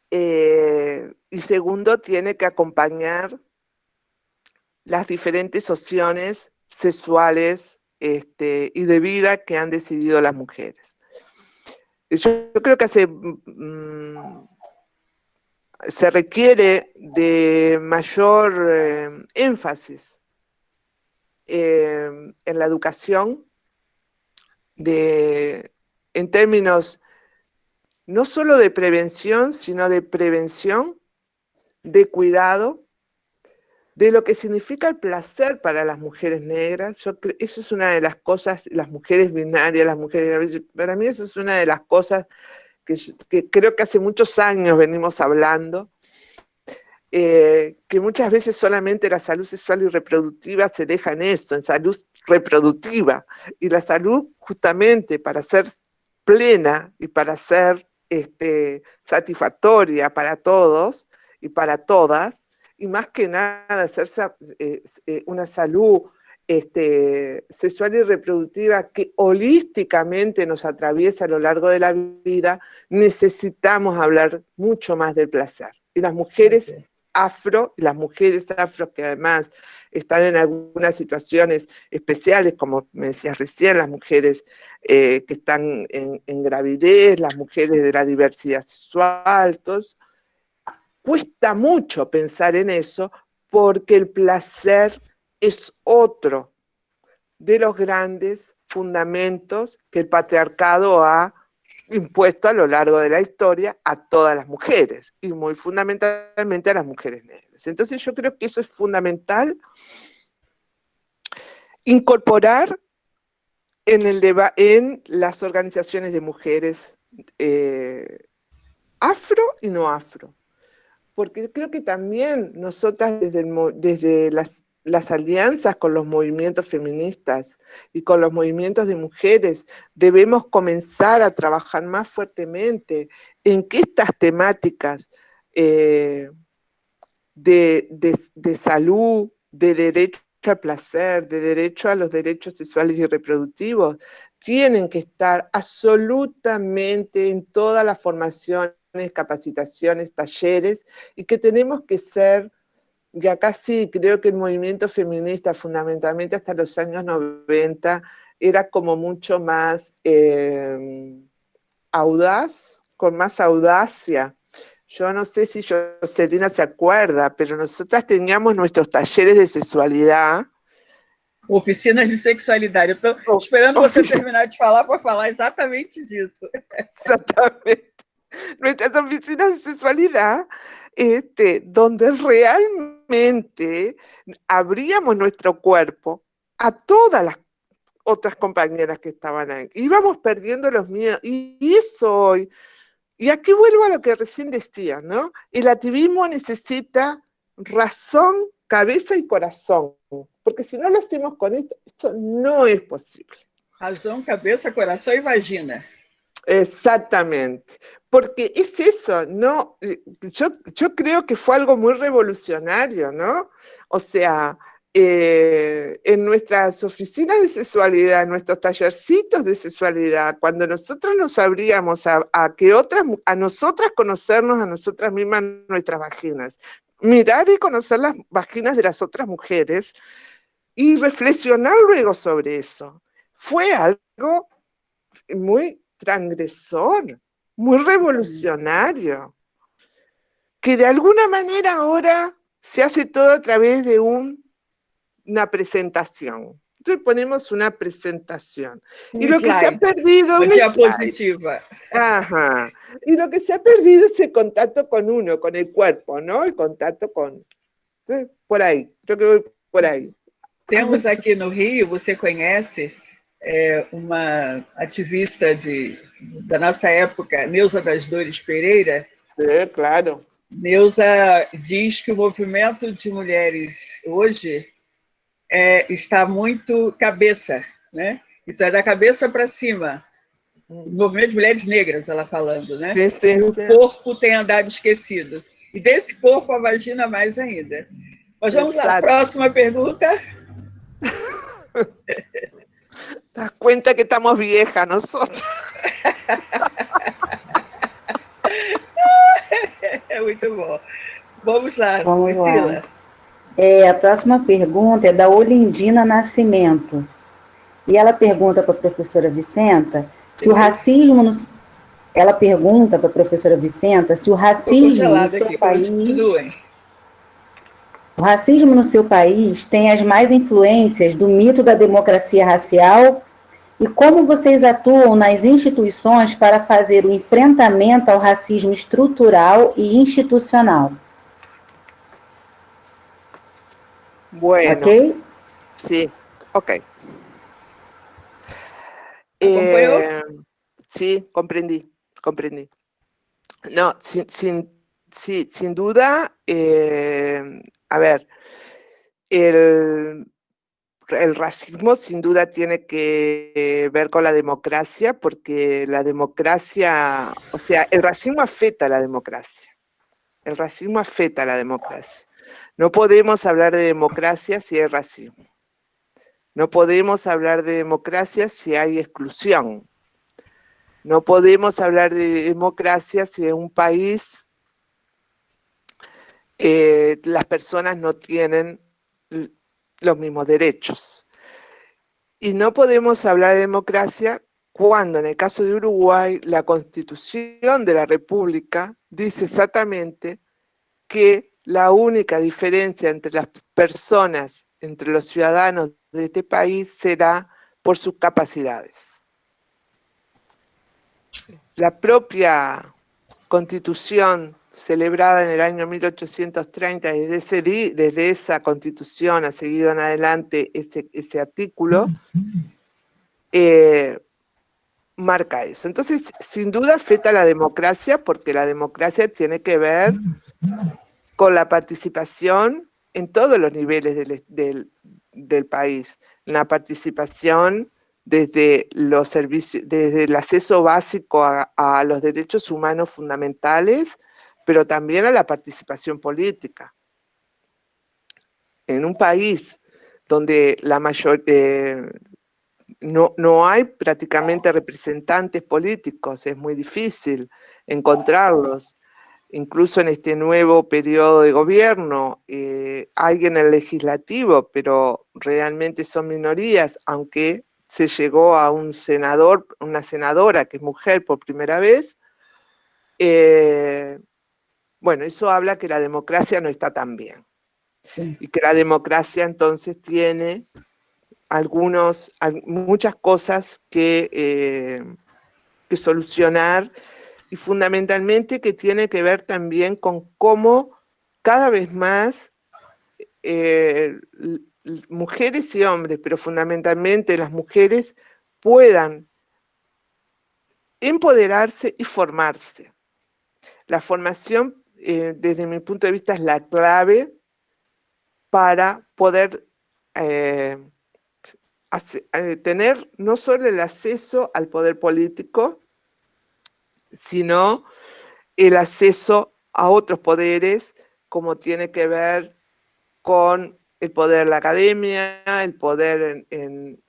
[SPEAKER 2] y segundo tiene que acompañar las diferentes opciones sexuales y de vida que han decidido las mujeres. Yo creo que se requiere de mayor énfasis en la educación, en términos no solo de prevención, sino de prevención, de cuidado, de lo que significa el placer para las mujeres negras. Eso es una de las cosas, las mujeres binarias, para mí eso es una de las cosas que creo que hace muchos años venimos hablando, que muchas veces solamente la salud sexual y reproductiva se deja en eso, en salud reproductiva, y la salud justamente para ser plena y para ser satisfactoria para todos y para todas, y más que nada hacerse una salud sexual y reproductiva que holísticamente nos atraviesa a lo largo de la vida, necesitamos hablar mucho más del placer. Y las mujeres afro, que además están en algunas situaciones especiales, como me decías recién, las mujeres que están en gravidez, las mujeres de la diversidad sexual, todos, cuesta mucho pensar en eso porque el placer es otro de los grandes fundamentos que el patriarcado ha impuesto a lo largo de la historia a todas las mujeres, y muy fundamentalmente a las mujeres negras. Entonces yo creo que eso es fundamental, incorporar en las organizaciones de mujeres afro y no afro, porque creo que también nosotras desde las alianzas con los movimientos feministas y con los movimientos de mujeres debemos comenzar a trabajar más fuertemente en que estas temáticas de salud, de derecho al placer, de derecho a los derechos sexuales y reproductivos, tienen que estar absolutamente en todas las formaciones, capacitaciones, talleres, y que tenemos que ser, y acá sí creo que el movimiento feminista fundamentalmente hasta los años 90 era como mucho más audaz, con más audacia. Yo no sé si Jocelina se acuerda, pero nosotras teníamos nuestros talleres de sexualidad.
[SPEAKER 1] Oficinas de sexualidade. Eu estou esperando você terminar de falar para falar exatamente disso.
[SPEAKER 2] Exatamente. Nuestras oficinas de sexualidad, donde realmente abríamos nuestro cuerpo a todas las otras compañeras que estaban ahí. Íbamos perdiendo los miedos. Y eso hoy, y aquí vuelvo a lo que recién decía, ¿no? El activismo necesita razón, cabeza y corazón, porque si no lo hacemos con esto no es posible.
[SPEAKER 1] Razón, cabeza, corazón y vagina.
[SPEAKER 2] Exactamente, porque es eso, ¿no? Yo creo que fue algo muy revolucionario, ¿no? O sea, en nuestras oficinas de sexualidad, en nuestros tallercitos de sexualidad, cuando nosotros nos abríamos a nosotras conocernos a nosotras mismas nuestras vaginas, mirar y conocer las vaginas de las otras mujeres y reflexionar luego sobre eso, fue algo muy transgresor, muy revolucionario, que de alguna manera ahora se hace todo a través de una presentación. Entonces ponemos una presentación. Y lo que se ha perdido
[SPEAKER 1] una diapositiva.
[SPEAKER 2] Ajá. Y lo que se ha perdido es el contacto con uno, con el cuerpo, ¿no? El contacto con... Entonces, por ahí, yo creo que por ahí.
[SPEAKER 1] Temos aqui no Rio, você conhece, uma ativista da nossa época, Neuza das Dores Pereira.
[SPEAKER 2] É, claro.
[SPEAKER 1] Neuza diz que o movimento de mulheres hoje está muito cabeça, né? Então é da cabeça para cima. O movimento de mulheres negras, ela falando, né?
[SPEAKER 2] Sim.
[SPEAKER 1] O corpo tem andado esquecido. E desse corpo, a vagina mais ainda. Mas vamos lá, próxima pergunta.
[SPEAKER 2] ¿Te das cuenta que estamos viejas nosotros?
[SPEAKER 1] É muito bom. Vamos lá, Priscila.
[SPEAKER 3] A próxima pergunta é da Olindina Nascimento. E ela pergunta para a professora Vicenta se o racismo... Ela pergunta para a professora Vicenta se o racismo no seu país... O racismo no seu país tem as mais influências do mito da democracia racial e como vocês atuam nas instituições para fazer o enfrentamento ao racismo estrutural e institucional.
[SPEAKER 2] Bueno,
[SPEAKER 3] ¿Ok?
[SPEAKER 2] Sí, ok. Sí, comprendí. No, sin duda, a ver, el racismo sin duda tiene que ver con la democracia, porque la democracia, o sea, el racismo afecta a la democracia. El racismo afecta a la democracia. No podemos hablar de democracia si hay racismo. No podemos hablar de democracia si hay exclusión. No podemos hablar de democracia si en un país las personas no tienen los mismos derechos. Y no podemos hablar de democracia cuando, en el caso de Uruguay, la Constitución de la República dice exactamente que la única diferencia entre las personas, entre los ciudadanos de este país, será por sus capacidades. La propia Constitución celebrada en el año 1830, desde esa Constitución ha seguido en adelante ese artículo, marca eso. Entonces, sin duda afecta a la democracia, porque la democracia tiene que ver con la participación en todos los niveles del país, la participación desde los servicios, desde el acceso básico a los derechos humanos fundamentales, pero también a la participación política. En un país donde no hay prácticamente representantes políticos, es muy difícil encontrarlos. Incluso en este nuevo periodo de gobierno hay en el legislativo, pero realmente son minorías, aunque se llegó a un senador, una senadora que es mujer por primera vez. Bueno, eso habla que la democracia no está tan bien. Sí. Y que la democracia entonces tiene muchas cosas que solucionar, y fundamentalmente que tiene que ver también con cómo cada vez más mujeres y hombres, pero fundamentalmente las mujeres, puedan empoderarse y formarse. La formación, desde mi punto de vista, es la clave para poder tener no solo el acceso al poder político, sino el acceso a otros poderes, como tiene que ver con el poder de la academia, el poder en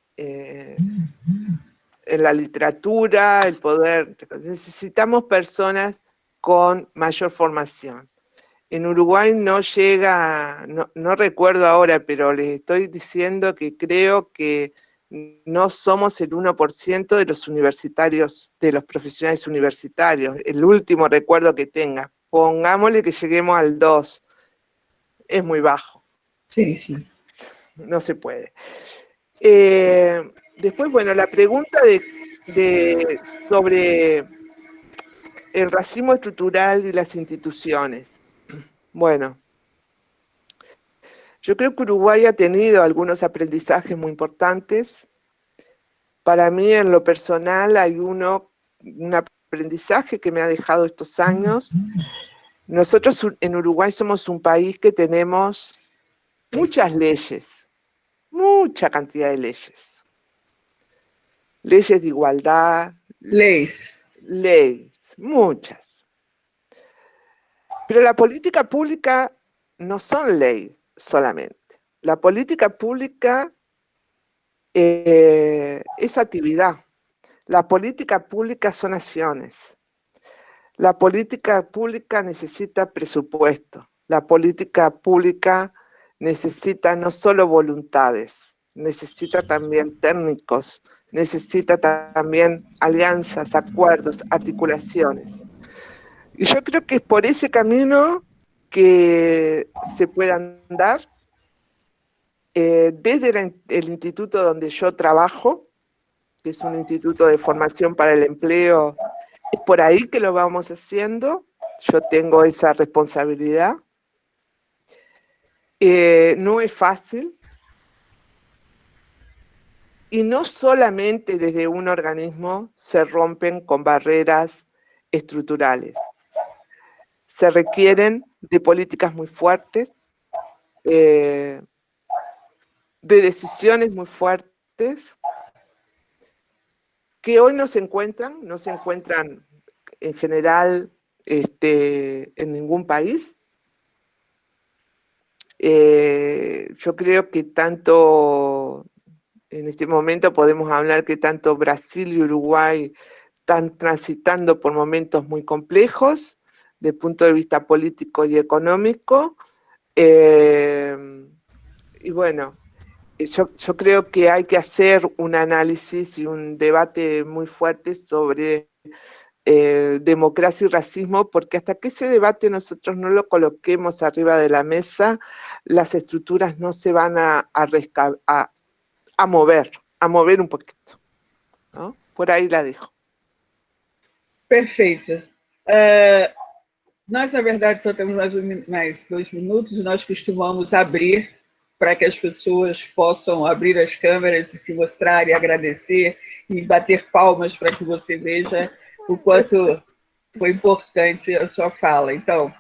[SPEAKER 2] la literatura, el poder... Necesitamos personas con mayor formación. En Uruguay no llega, no recuerdo ahora, pero les estoy diciendo que creo que no somos el 1% de los universitarios, de los profesionales universitarios, el último recuerdo que tenga. Pongámosle que lleguemos al 2%, es muy bajo.
[SPEAKER 1] Sí, sí.
[SPEAKER 2] No se puede. Después, bueno, la pregunta sobre el racismo estructural y las instituciones. Bueno, yo creo que Uruguay ha tenido algunos aprendizajes muy importantes. Para mí, en lo personal, hay un aprendizaje que me ha dejado estos años. Nosotros en Uruguay somos un país que tenemos muchas leyes, mucha cantidad de leyes. Leyes de igualdad. Leyes, muchas. Pero la política pública no son leyes solamente. La política pública es actividad. La política pública son acciones. La política pública necesita presupuesto. La política pública necesita no solo voluntades, necesita también técnicos, necesita también alianzas, acuerdos, articulaciones. Y yo creo que es por ese camino que se puede andar. Desde el instituto donde yo trabajo, que es un instituto de formación para el empleo, es por ahí que lo vamos haciendo. Yo tengo esa responsabilidad. No es fácil. Y no solamente desde un organismo se rompen con barreras estructurales. Se requieren de políticas muy fuertes, de decisiones muy fuertes, que hoy no se encuentran en general en ningún país. Yo creo que tanto, en este momento podemos hablar que tanto Brasil y Uruguay están transitando por momentos muy complejos, desde el punto de vista político y económico, y bueno, yo creo que hay que hacer un análisis y un debate muy fuerte sobre democracia y racismo, porque hasta que ese debate nosotros no lo coloquemos arriba de la mesa, las estructuras no se van a mover un poquito, ¿no? Por aí la dejo.
[SPEAKER 1] Perfeito. Nós, na verdade, só temos mais 2 minutos, nós costumamos abrir para que as pessoas possam abrir as câmeras e se mostrar e agradecer e bater palmas para que você veja o quanto foi importante a sua fala. Então,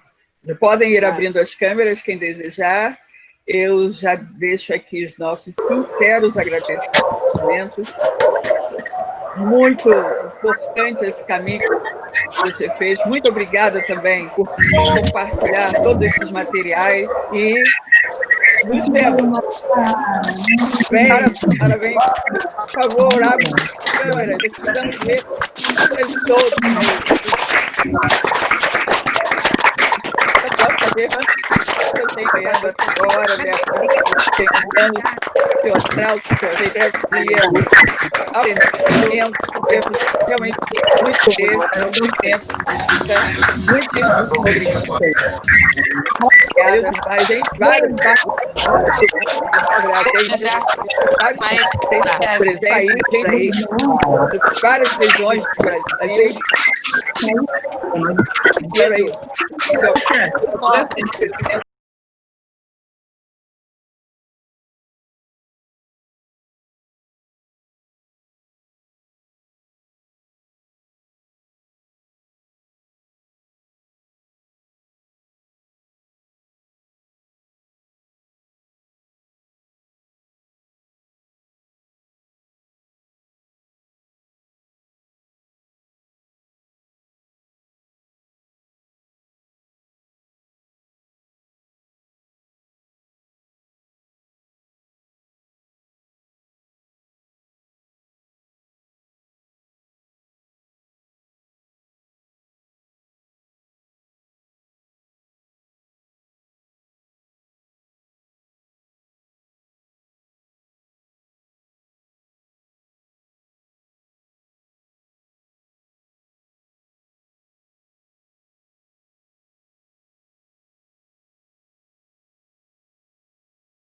[SPEAKER 1] podem ir abrindo as câmeras, quem desejar. Eu já deixo aqui os nossos sinceros agradecimentos. Muito importante esse caminho que você fez. Muito obrigada também por compartilhar todos esses materiais e nos vemos. Parabéns. Por favor, abre a câmera. Precisamos ver todos. Eu posso fazer eu tenho ganhado agora, né? Tentando seu astral, sua geografia, temos realmente muito tempo, muito obrigado. Obrigada, mas em vários várias regiões do Brasil. E aí,